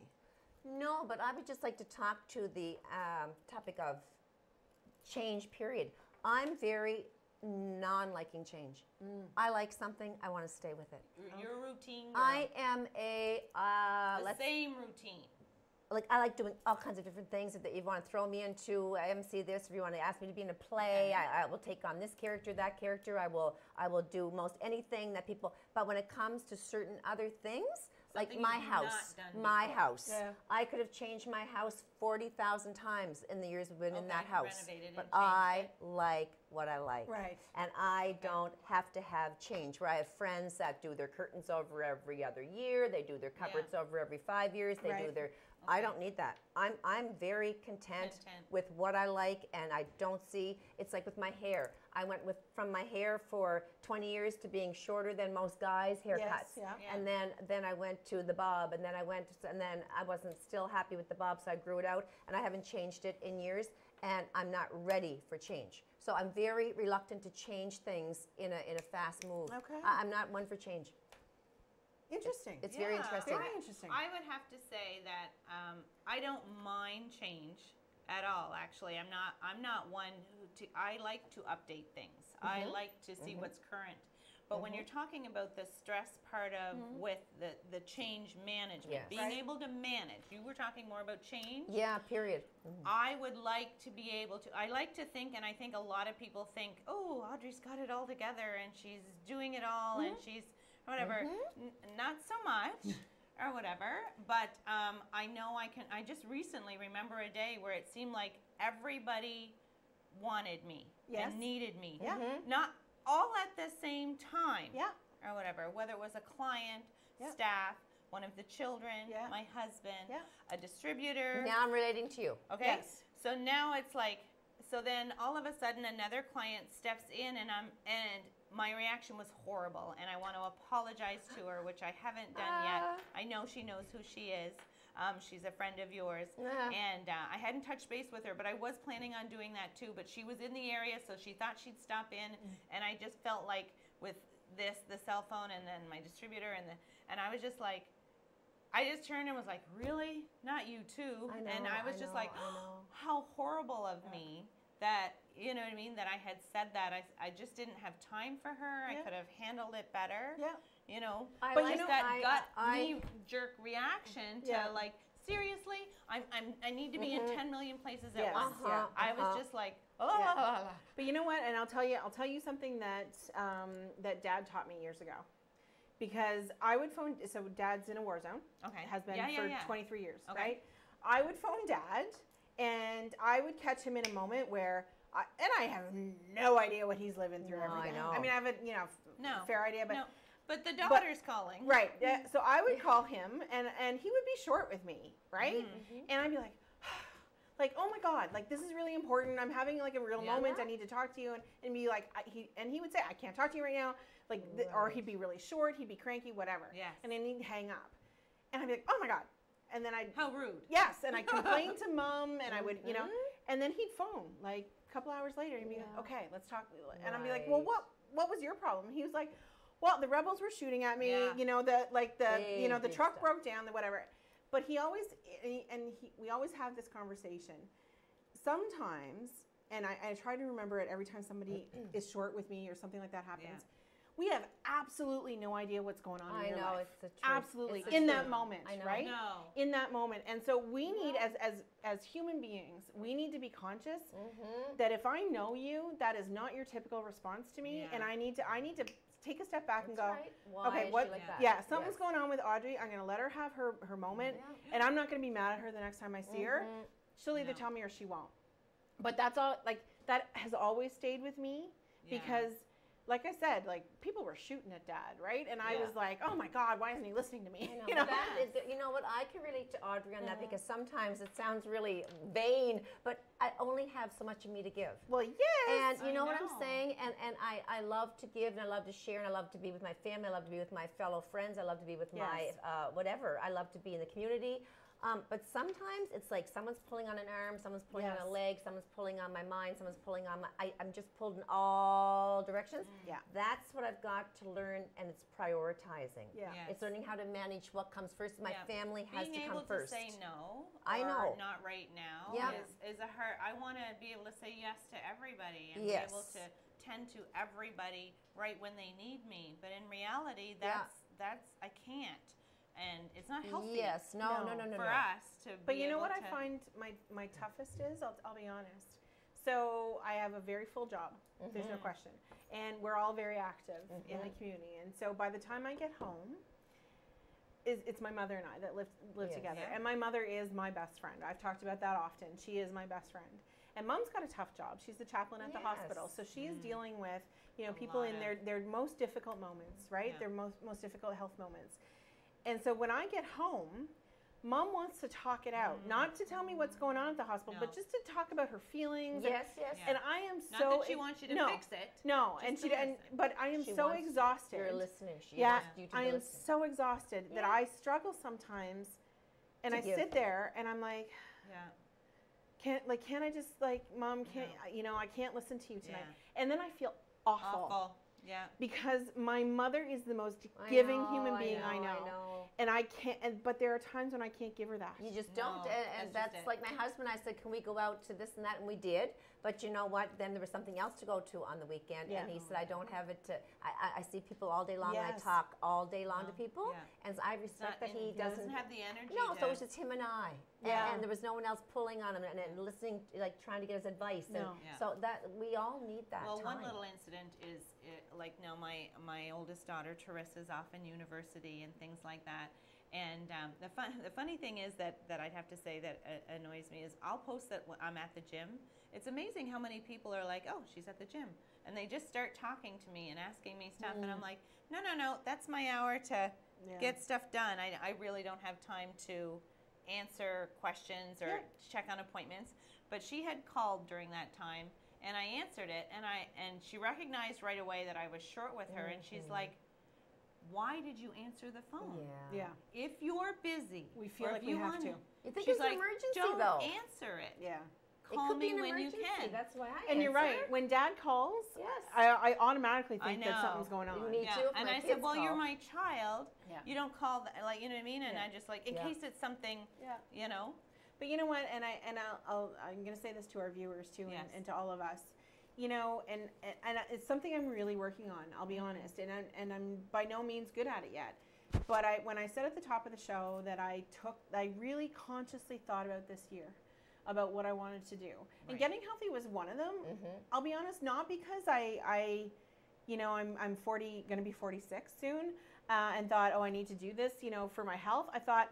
S2: No, but I would just like to talk to the topic of change, period. I'm very non-liking change. I like something, I want to stay with it.
S1: Your routine girl.
S2: I am a,
S1: the same routine.
S2: like I like doing all kinds of different things that you want to throw me into. MC this, if you want to ask me to be in a play, I will take on this character, that character. I will do most anything that people. But when it comes to certain other things, like
S1: Something
S2: my
S1: you've not
S2: house,
S1: done
S2: my
S1: before.
S2: house,
S3: Yeah.
S2: I could have changed my house 40,000 times in the years we've been in that
S1: Okay,
S2: house.
S1: renovated and
S2: But
S1: changed
S2: I
S1: it.
S2: like what I like.
S3: Right.
S2: And I don't have to have change. Where I have friends that do their curtains over every other year, they do their cupboards over every 5 years, they do
S3: Right.
S2: their. I don't need that. I'm very content with what I like, and I don't see. It's like with my hair. I went from my hair for 20 years to being shorter than most guys' haircuts.
S3: yeah.
S1: Yeah.
S2: And then I went to the bob, and then I wasn't still happy with the bob, so I grew it out, and I haven't changed it in years, and I'm not ready for change. So I'm very reluctant to change things in a fast move.
S3: Okay.
S2: I'm not one for change.
S3: Interesting.
S2: It's very interesting.
S3: Very interesting.
S1: I would have to say that I don't mind change at all. Actually, I'm not one I like to update things. I like to see what's current. But when you're talking about the stress part of with the change management,
S2: Yes.
S1: being able to manage, you were talking more about change.
S2: Yeah, period.
S1: I would like to be able to, I like to think, and I think a lot of people think, oh, Audrey's got it all together and she's doing it all and she's whatever. Not so much or whatever, but I know I just recently remember a day where it seemed like everybody wanted me
S3: Yes.
S1: and needed me.
S3: Yeah.
S1: Not all at the same time
S3: Yeah.
S1: or whatever, whether it was a client,
S3: Yeah.
S1: staff, one of the children,
S3: Yeah.
S1: my husband,
S3: Yeah.
S1: a distributor.
S2: Now I'm relating to you.
S1: Okay.
S3: Yes.
S1: So now it's like, so then all of a sudden another client steps in and my reaction was horrible and I want to apologize to her, which I haven't done yet. I know she knows who she is. She's a friend of yours. And I hadn't touched base with her, but I was planning on doing that too. But she was in the area, so she thought she'd stop in. And I just felt like with the cell phone and then my distributor and I was just like, I just turned and was like, really? Not you too?
S2: I know,
S1: and I was
S2: I
S1: just
S2: know,
S1: like,
S2: I know.
S1: how horrible of me that, you know what I mean, that I had said that. I just didn't have time for her. I
S3: Yeah.
S1: could have handled it better.
S3: Yeah.
S1: You know,
S2: I
S1: but
S2: like-
S1: just that gut
S2: I-
S1: knee-jerk reaction to
S3: Yeah.
S1: like, seriously, I need to be in 10 million places at
S3: Yes.
S1: once.
S3: Yeah.
S1: I was just like, oh.
S3: But you know what? And I'll tell you something that that Dad taught me years ago. Because I would phone. So Dad's in a war zone.
S1: Okay.
S3: Has been
S1: Yeah, yeah,
S3: for
S1: yeah.
S3: 23 years,
S1: Okay.
S3: right? I would phone Dad, and I would catch him in a moment where, I have no idea what he's living through
S2: No,
S3: every
S2: I
S3: day.
S2: know.
S3: I mean, I have a
S1: No.
S3: fair idea, but
S1: No. But the daughter's calling.
S3: right. Yeah, so I would call him, and he would be short with me, right? And I'd be like, oh my God, like this is really important. I'm having like a real
S1: Yeah.
S3: moment. I need to talk to you, and be like, he would say, I can't talk to you right now, like, or he'd be really short, he'd be cranky, whatever.
S1: Yes.
S3: And then he'd hang up, and I'd be like, oh my God, and then I'd
S1: How rude.
S3: yes, and I'd complain to Mom, and I would, and then he'd phone like a couple hours later, and be like, okay, let's talk, and I'd be like, well,
S2: Right.
S3: what was your problem? He was like, well, the rebels were shooting at me,
S1: Yeah.
S3: the
S2: Big
S3: truck
S2: stuff.
S3: broke down, the whatever. But we always have this conversation. Sometimes, and I try to remember it every time somebody is short with me or something like that happens.
S1: Yeah.
S3: We have absolutely no idea what's going on
S2: I
S3: in your
S2: know,
S3: life.
S2: it's the truth.
S3: Absolutely,
S2: It's the
S3: in that
S2: truth.
S3: moment,
S2: I know.
S3: right?
S1: No.
S3: In that moment, and so we need, as human beings, we need to be conscious that if I know you, that is not your typical response to me,
S1: Yeah.
S3: and I need to take a step back and go,
S2: Right. Why
S3: okay,
S2: is
S3: what?
S2: she like that?
S3: Yeah, something's
S2: Yes.
S3: going on with Audrey. I'm going to let her have her moment, and I'm not going to be mad at her the next time I see her. She'll either
S1: No.
S3: tell me or she won't. But that's all. Like that has always stayed with me
S1: Yeah.
S3: because, like I said, like people were shooting at Dad, right? And I
S1: Yeah.
S3: was like, oh my God, why isn't he listening to me?
S2: I know,
S3: You know?
S2: but that is, you know what? I can relate to Audrey on that because sometimes it sounds really vain, but I only have so much of me to give.
S3: Well, yes.
S2: And you
S1: I
S2: know what I'm
S1: know.
S2: saying? And I love to give and I love to share and I love to be with my family. I love to be with my fellow friends. I love to be with my
S3: Yes.
S2: whatever. I love to be in the community. But sometimes it's like someone's pulling on an arm, someone's pulling on a
S3: Yes.
S2: leg, someone's pulling on my mind, someone's pulling on my. I'm just pulled in all directions.
S3: Yeah.
S2: That's what I've got to learn, and it's prioritizing.
S3: Yeah.
S1: Yes.
S2: It's learning how to manage what comes first. My
S1: Yeah.
S2: family has
S1: Being
S2: to come
S1: able
S2: first.
S1: to say no,
S2: I
S1: or
S2: know.
S1: not right now,
S2: Yeah.
S1: is a hard. I want to be able to say yes to everybody and
S2: Yes.
S1: be able to tend to everybody right when they need me. But in reality,
S2: Yeah.
S1: that's I can't, and it's not healthy.
S2: Yes. No.
S1: For us to.
S3: But
S1: be
S3: you know what I
S1: able to-
S3: find my toughest is? I'll be honest. So I have a very full job. There's no question. And we're all very active in the community. And so by the time I get home, it's my mother and I that live
S2: Yes.
S3: together.
S1: Yeah.
S3: And my mother is my best friend. I've talked about that often. She is my best friend. And Mom's got a tough job. She's the chaplain at the hospital.
S2: Yes.
S3: So she is dealing with, you know,
S1: A
S3: people
S1: lot
S3: in
S1: of-
S3: their most difficult moments, right?
S1: Yeah.
S3: Their most difficult health moments. And so when I get home, Mom wants to talk it out, not to tell me what's going on at the hospital, but
S1: No.
S3: just to talk about her feelings.
S2: Yes. Yes.
S1: Yeah.
S3: And I am
S1: Not
S3: so
S1: that she wants you to
S3: no,
S1: fix it.
S3: no,
S1: just
S3: and
S1: to
S3: she and
S1: listen.
S3: but I am
S2: She
S3: so
S2: wants
S3: exhausted.
S2: You're a listener. She
S3: Yeah,
S2: wants you to
S3: I am
S2: listen.
S3: so exhausted that
S2: Yeah.
S3: I struggle sometimes, and
S2: To
S3: I
S2: give.
S3: sit there and I'm like,
S1: Yeah.
S3: can't I just Mom, can't you know, I can't listen to you tonight,
S1: Yeah.
S3: and then I feel awful.
S1: Awful. Yeah.
S3: Because my mother is the most
S2: I
S3: giving
S2: know,
S3: human being I know.
S2: I know.
S3: And I can't, but there are times when I can't give her that.
S2: You just
S1: No,
S2: don't, and
S1: that's just
S2: that's
S1: it.
S2: like my husband. I said, "Can we go out to this and that?" And we did. But you know what? Then there was something else to go to on the weekend,
S3: Yeah.
S2: and he said, "I don't have it to." I see people all day long, and I
S3: Yes.
S2: talk all day long to
S1: No,
S2: people,
S1: yeah.
S2: and I
S1: It's
S2: respect
S1: not-
S2: that
S1: and
S2: he doesn't.
S1: have the energy.
S2: No,
S1: to,
S2: so it was just him and I,
S3: Yeah.
S2: and there was no one else pulling on him and listening, like trying to get his advice. And
S3: No.
S1: Yeah.
S2: so that we all need that
S1: Well,
S2: time.
S1: one little incident is like now my oldest daughter Teresa's off in university and things like that. And the funny thing is that I'd have to say that annoys me is I'll post that when I'm at the gym. It's amazing how many people are like, oh, she's at the gym. And they just start talking to me and asking me stuff. And I'm like, no, that's my hour to
S3: Yeah.
S1: get stuff done. I really don't have time to answer questions or check on appointments. But she had called during that time. And I answered it, and she recognized right away that I was short with her. And she's like, why did you answer the phone?
S3: Yeah.
S1: If you're busy,
S3: We feel
S1: or
S3: like
S1: if
S3: we
S1: you
S3: have
S1: want
S3: to.
S1: it,
S2: You think
S1: she's
S2: it's an
S1: like,
S2: emergency
S1: don't
S2: though?
S1: answer it.
S3: Yeah.
S2: It
S1: Call
S2: could
S1: me
S2: be an
S1: when you
S2: emergency.
S1: can.
S2: That's why I
S3: And you're
S2: answer.
S3: right. When Dad calls,
S2: Yes.
S3: I automatically
S1: I
S3: think that
S1: know.
S3: something's going on.
S2: Me
S1: Yeah,
S2: too, if
S1: and
S2: my
S1: I said,
S2: kids
S1: well, you're
S2: call.
S1: my child.
S3: Yeah.
S1: You don't call, like, you know what I mean? And
S3: Yeah.
S1: I just like, in
S2: Yeah.
S1: case it's something,
S3: Yeah.
S1: you know.
S3: But you know what? And I'm going to say this to our viewers too,
S1: Yes.
S3: and to all of us. You know, and it's something I'm really working on. I'll be honest, and I'm by no means good at it yet. But when I said at the top of the show that I really consciously thought about this year, about what I wanted to do, and
S1: Right.
S3: getting healthy was one of them. I'll be honest, not because I'm 40, going to be 46 soon, and thought, oh, I need to do this, you know, for my health. I thought,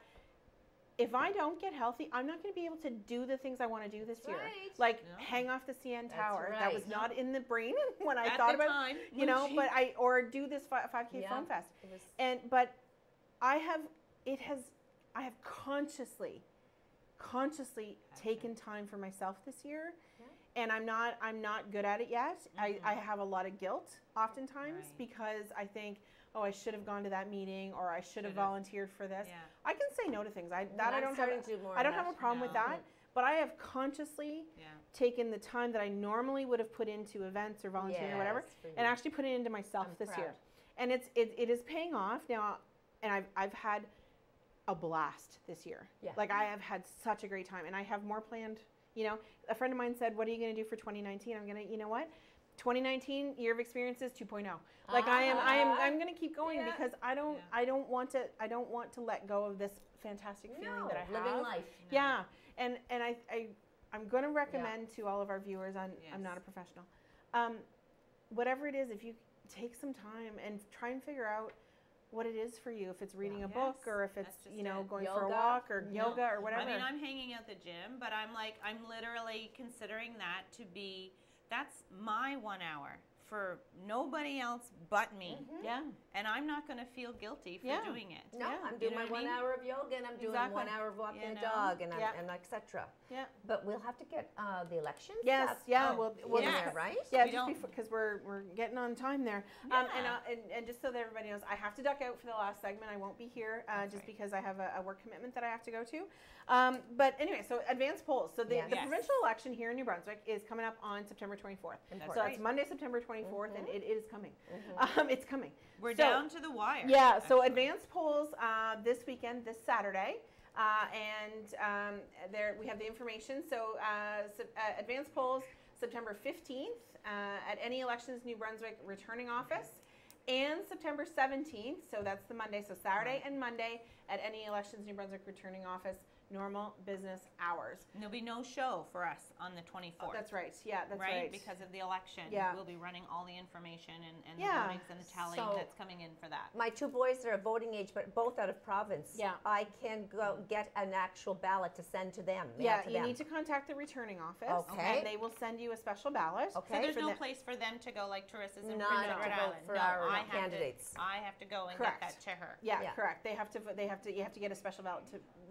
S3: if I don't get healthy, I'm not going to be able to do the things I want to do this year.
S2: Right.
S3: Like
S1: No.
S3: hang off the CN
S2: That's
S3: tower. That was
S2: right.
S3: not in the brain when I
S1: At
S3: thought
S1: the
S3: about,
S1: time,
S3: you
S1: when
S3: know,
S1: she-
S3: but or do this 5K
S2: Yeah.
S3: Foam Fest.
S2: It was-
S3: But I have consciously taken time for myself this year.
S2: Yeah.
S3: And I'm not good at it yet. I have a lot of guilt oftentimes
S1: Right.
S3: because I think, oh, I should have gone to that meeting, or I should have
S1: Should've.
S3: volunteered for this.
S1: Yeah.
S3: I can say no to things. I
S2: I'm
S3: don't have
S2: starting to do more
S3: I
S2: of
S3: don't have a
S2: that.
S3: problem with
S1: No.
S3: that. But I have consciously
S1: Yeah.
S3: taken the time that I normally would have put into events or volunteering or whatever,
S2: Yes, for you.
S3: and actually put it into myself
S2: I'm
S3: this
S2: proud.
S3: year. And it is paying off now. And I've had a blast this year.
S2: Yeah.
S3: Like I have had such a great time, and I have more planned. You know, a friend of mine said, "What are you going to do for 2019?" I'm gonna, you know what? 2019 year of experiences 2.0. Like I'm going to keep going
S2: Yeah.
S3: because I don't want to let go of this fantastic feeling
S2: No,
S3: that I have.
S2: living life.
S1: No.
S3: Yeah, and I'm going to recommend to all of our viewers. I'm
S1: Yes.
S3: not a professional. Whatever it is, if you take some time and try and figure out what it is for you, if it's reading a book
S1: Yes,
S3: or if it's
S1: that's just
S3: you know
S1: it.
S3: going for a
S2: Yoga.
S3: walk or
S1: No.
S3: yoga or whatever.
S1: I mean, I'm hanging out the gym, but I'm literally considering that to be, that's my 1 hour for nobody else but me.
S3: Yeah.
S1: And I'm not going to feel guilty for
S3: Yeah.
S1: doing it.
S2: No,
S3: Yeah,
S2: I'm
S1: you
S2: doing
S1: know
S2: my
S1: what I
S2: 1
S1: mean?
S2: hour of yoga, and I'm doing
S3: Exactly.
S2: 1 hour of walking
S1: You
S2: the
S1: know?
S2: dog, and
S3: Yeah.
S2: and etc.
S3: Yeah.
S2: But we'll have to get the elections.
S3: Yes.
S2: up
S3: Yeah.
S1: Oh,
S3: We'll
S1: yeah.
S2: in
S3: just-
S2: there, right?
S3: Yeah,
S1: We
S3: just
S1: don't-
S3: because we're getting on time there.
S1: Yeah.
S3: And just so that everybody knows, I have to duck out for the last segment. I won't be here just
S1: right.
S3: because I have a work commitment that I have to go to. But anyway, so advanced polls. So the
S2: Yes.
S1: Yes.
S3: provincial election here in New Brunswick is coming up on September 24th.
S2: Important.
S3: So it's Monday, September 24th, and it is coming. It's coming.
S1: We're
S3: So-
S1: down to the wire.
S3: Yeah, so
S1: actually.
S3: advanced polls this weekend, this Saturday, and there we have the information. So advanced polls September 15th at any Elections New Brunswick returning office, and September 17th. So that's the Monday. So Saturday and Monday at any Elections New Brunswick returning office, normal business hours.
S1: And there'll be no show for us on the 24th.
S3: That's right. Yeah, that's right.
S1: Because of the election.
S3: Yeah.
S1: We'll be running all the information and
S3: Yeah.
S1: the votings and the tallying
S2: So-
S1: that's coming in for that.
S2: My two boys are of voting age, but both out of province.
S3: Yeah.
S2: I can go get an actual ballot to send to them. mail
S3: Yeah,
S2: to
S3: you
S2: them.
S3: need to contact the returning office,
S2: Okay.
S3: and they will send you a special ballot.
S2: Okay.
S1: So there's
S3: for
S1: no
S3: the-
S1: place for them to go like Teresa's in
S2: Not
S1: Prince
S3: to
S1: Edward
S3: go
S1: Island.
S2: for
S1: no,
S2: our
S1: I have
S2: candidates.
S1: I have to go and
S3: Correct.
S1: get that to her.
S3: Yeah,
S2: Yeah.
S3: correct. You have to get a special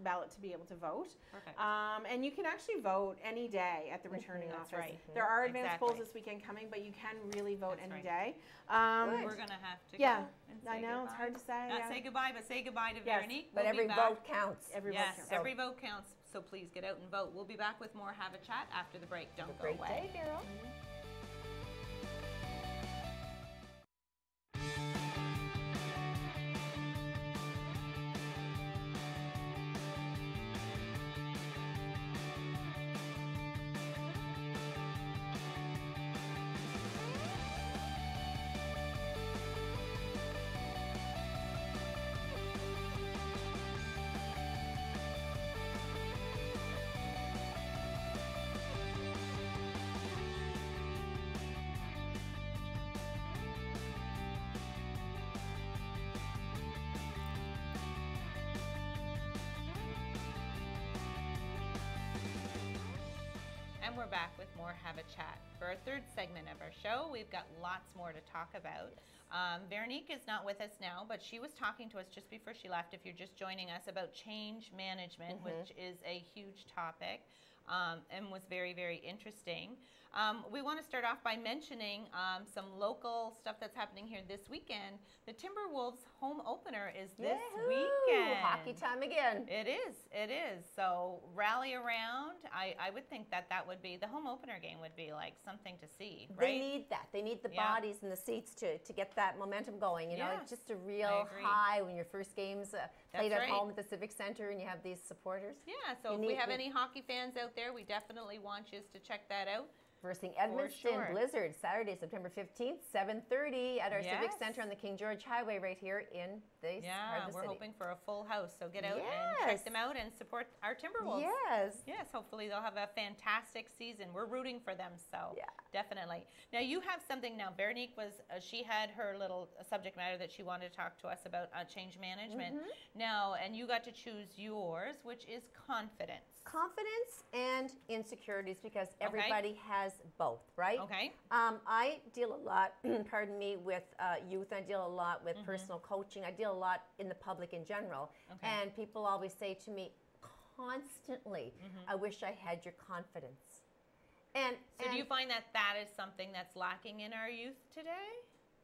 S3: ballot to be able to vote.
S1: Perfect.
S3: And you can actually vote any day at the returning
S1: That's
S3: office.
S1: right.
S3: There are advanced polls
S1: Exactly.
S3: this weekend coming, but you can really vote
S1: That's
S3: any
S1: right.
S3: day.
S1: We're gonna have to
S3: Yeah,
S1: go and say
S3: I know, it's
S1: goodbye.
S3: hard to say,
S1: Not
S3: yeah.
S1: say goodbye, but say goodbye to
S3: Yes,
S1: Veronique.
S2: But
S1: We'll be
S2: every
S1: back.
S2: vote counts.
S3: Every vote
S1: Yes,
S3: counts.
S1: every vote counts. So please get out and vote. We'll be back with more Have a Chat after the break. Don't go
S2: Great
S1: away.
S2: day, Daryl.
S1: And we're back with more Have a Chat. For our third segment of our show, we've got lots more to talk about. Veronique is not with us now, but she was talking to us just before she left, if you're just joining us, about change management, which is a huge topic and was very, very interesting. We want to start off by mentioning some local stuff that's happening here this weekend. The Timberwolves home opener is this
S2: Yahoo!
S1: weekend.
S2: Hockey time again.
S1: It is. It is. So rally around. I would think that would be the home opener game would be like something to see,
S2: They
S1: right?
S2: need that. They need the
S1: Yeah.
S2: bodies and the seats to get that momentum going. You know,
S1: Yeah,
S2: it's just a real
S1: agree.
S2: high when your first game's played at
S1: right.
S2: home at the Civic Center and you have these supporters.
S1: Yeah. So
S2: You
S1: if we
S2: need-
S1: have any hockey fans out there, we definitely want you to check that out.
S2: Versing Edmundston
S1: sure.
S2: Blizzard, Saturday, September 15th, 7:30 at our Civic
S1: Yes.
S2: Center on the King George Highway right here in the heart
S1: Yeah,
S2: of the
S1: we're
S2: city.
S1: hoping for a full house. So get out and
S2: Yes.
S1: check them out and support our Timberwolves.
S2: Yes.
S1: Yes, hopefully they'll have a fantastic season. We're rooting for them, so
S2: Yeah.
S1: definitely. Now you have something now. Veronique was, she had her little subject matter that she wanted to talk to us about change management. Now, and you got to choose yours, which is confidence.
S2: Confidence and insecurities because everybody has both, right?
S1: Okay.
S2: I deal a lot, pardon me, with youth. I deal a lot with personal coaching. I deal a lot in the public in general.
S1: Okay.
S2: And people always say to me constantly, I wish I had your confidence. And,
S1: So do you find that that is something that's lacking in our youth today?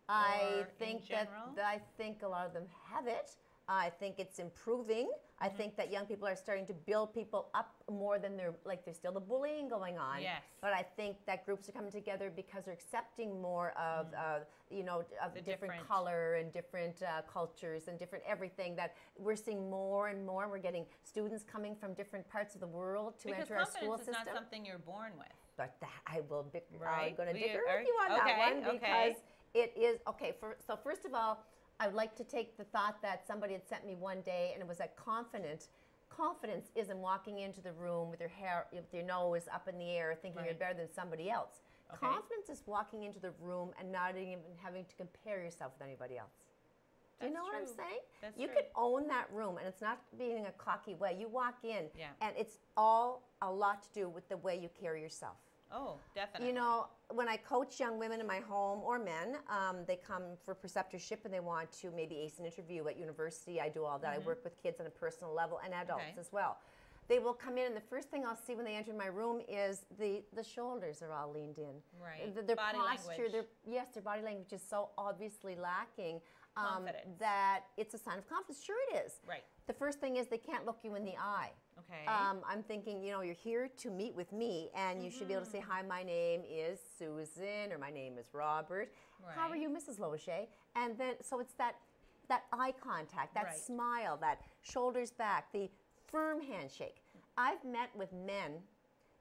S2: I
S1: or in
S2: think
S1: general?
S2: that I think a lot of them have it. I think it's improving. I think that young people are starting to build people up more than there's still the bullying going on.
S1: Yes.
S2: But I think that groups are coming together because they're accepting more of of
S1: The
S2: different
S1: different-
S2: color and different cultures and different everything. That we're seeing more and more. We're getting students coming from different parts of the world to
S1: Because
S2: enter our school
S1: confidence is
S2: system.
S1: not something you're born with.
S2: But that I will be
S1: Right.
S2: going to
S1: We
S2: dicker
S1: are-
S2: with you on
S1: okay,
S2: that one
S1: okay.
S2: because it is okay. So first of all, I would like to take the thought that somebody had sent me one day, and it was that confidence isn't walking into the room with your hair, with your nose up in the air, thinking you're
S1: Right.
S2: better than somebody else.
S1: Okay.
S2: Confidence is walking into the room and not even having to compare yourself with anybody else. Do you
S1: That's
S2: know what I'm
S1: true.
S2: saying?
S1: That's
S2: you
S1: true.
S2: can own that room, and it's not being a cocky way. You walk in,
S1: Yeah.
S2: and it's all a lot to do with the way you carry yourself.
S1: Oh, definitely.
S2: You know, when I coach young women in my home or men, they come for preceptorship and they want to maybe ace an interview at university. I do all that. I work with kids on a personal level and adults
S1: Okay.
S2: as well. They will come in, and the first thing I'll see when they enter my room is the shoulders are all leaned in.
S1: Right.
S2: Their
S1: Body
S2: posture,
S1: language.
S2: their body language is so obviously lacking
S1: Confidence.
S2: that it's a sign of confidence. Sure, it is.
S1: Right.
S2: The first thing is they can't look you in the eye.
S1: Okay.
S2: I'm thinking, you know, you're here to meet with me, and you should be able to say, hi, my name is Susan, or my name is Robert. How are
S1: Right.
S2: you, Mrs. Loche? And then, so it's that eye contact, that
S1: Right.
S2: smile, that shoulders back, the firm handshake. I've met with men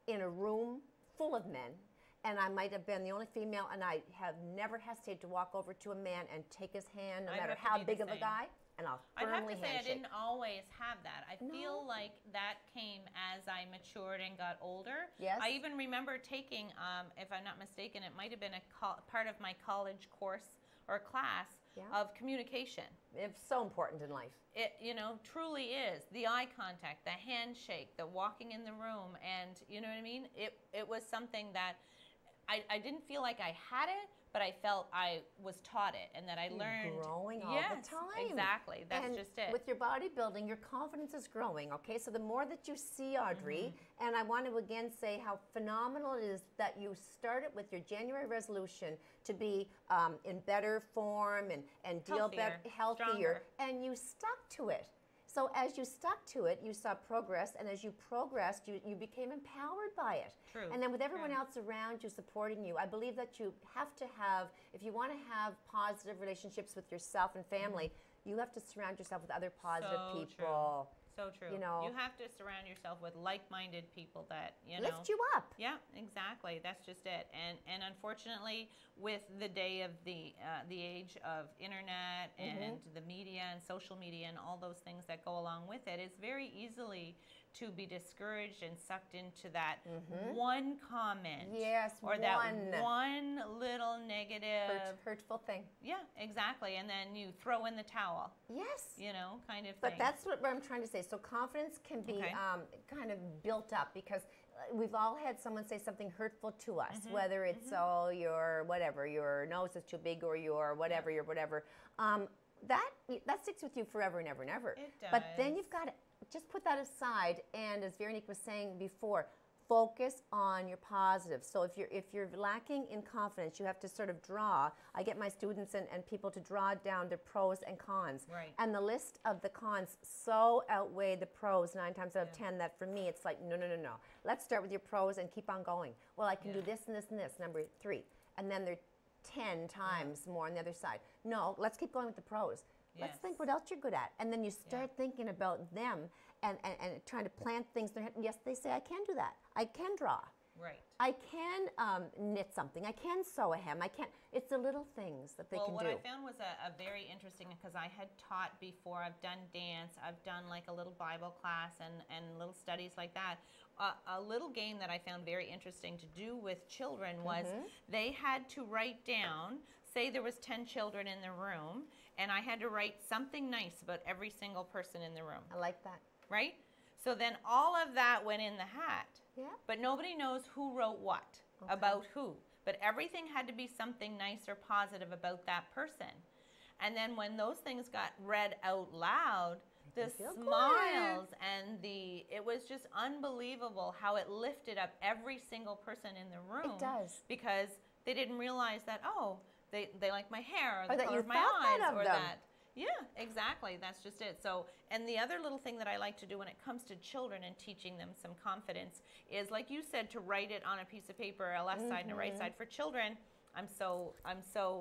S2: in a room full of men, and I might have been the only female, and I have never hesitated to walk over to a man and take his hand, no
S1: I'd
S2: matter
S1: have to
S2: how
S1: be the
S2: big of a
S1: same.
S2: guy, and I'll
S1: I'd
S2: firmly
S1: have to say
S2: handshake.
S1: I didn't always have that. I
S2: No?
S1: feel like that came as I matured and got older.
S2: Yes.
S1: I even remember taking, if I'm not mistaken, it might have been part of my college course or class
S2: Yeah.
S1: of communication.
S2: It's so important in life.
S1: It, you know, truly is. The eye contact, the handshake, the walking in the room, and you know what I mean? It was something that I didn't feel like I had it, but I felt I was taught it and that I learned.
S2: Growing all
S1: yes,
S2: the time.
S1: Exactly. That's
S2: and
S1: just it.
S2: With your bodybuilding, your confidence is growing, okay? So the more that you see Audrey,
S1: Mm-hmm.
S2: and I want to again say how phenomenal it is that you started with your January resolution to be in better form and deal better, healthier,
S1: stronger.
S2: and you stuck to it. So as you stuck to it, you saw progress, and as you progressed, you became empowered by it.
S1: True,
S2: And then with everyone
S1: true.
S2: else around you supporting you, I believe that you have to have, if you want to have positive relationships with yourself and family, you have to surround yourself with other positive
S1: So
S2: people.
S1: So true.
S2: You know.
S1: You have to surround yourself with like-minded people that, you know.
S2: Lift you up.
S1: Yeah, exactly. That's just it. And unfortunately, with the day of the age of internet and the media and social media and all those things that go along with it, it's very easily to be discouraged and sucked into that one comment.
S2: Yes,
S1: or that
S2: one.
S1: one little negative.
S2: Hurtful thing.
S1: Yeah, exactly. And then you throw in the towel.
S2: Yes.
S1: You know, kind of
S2: But
S1: thing.
S2: that's what I'm trying to say. So confidence can be
S1: Okay.
S2: kind of built up because we've all had someone say something hurtful to us,
S1: Mm-hmm.
S2: whether it's oh your whatever, your nose is too big, or your whatever, your whatever. That sticks with you forever and ever and ever.
S1: It
S2: But then
S1: does.
S2: you've got to just put that aside, and as Veronique was saying before, focus on your positives. So if you're lacking in confidence, you have to sort of draw. I get my students and people to draw down their pros and cons.
S1: Right.
S2: And the list of the cons so outweigh the pros 9 times out of 10 that for me it's like, no. Let's start with your pros and keep on going. Well, I can do this and this and this, number 3. And then they're 10 times more on the other side. No, let's keep going with the pros. Let's
S1: Yes.
S2: think what else you're good at. And then you start thinking about them and trying to plant things in their head. Yes, they say, I can do that. I can draw.
S1: Right.
S2: I can knit something. I can sew a hem. I can. It's the little things that they
S1: Well,
S2: can
S1: what
S2: do.
S1: I found was a very interesting, because I had taught before. I've done dance. I've done like a little Bible class and little studies like that. A little game that I found very interesting to do with children was they had to write down, say there was 10 children in the room, and I had to write something nice about every single person in the room,
S2: I like that.
S1: right? So then all of that went in the hat.
S2: Yeah.
S1: But nobody knows who wrote what about who. But everything had to be something nice or positive about that person. And then when those things got read out loud, the
S2: you feel good.
S1: smiles and it was just unbelievable how it lifted up every single person in the room.
S2: It does.
S1: Because they didn't realize that, oh, they like my hair, or the
S2: that
S1: color
S2: you
S1: of my
S2: thought
S1: eyes,
S2: that of
S1: or
S2: them.
S1: that. Yeah, exactly. That's just it. So, and the other little thing that I like to do when it comes to children and teaching them some confidence is, like you said, to write it on a piece of paper, a left side and a right side. For children, I'm so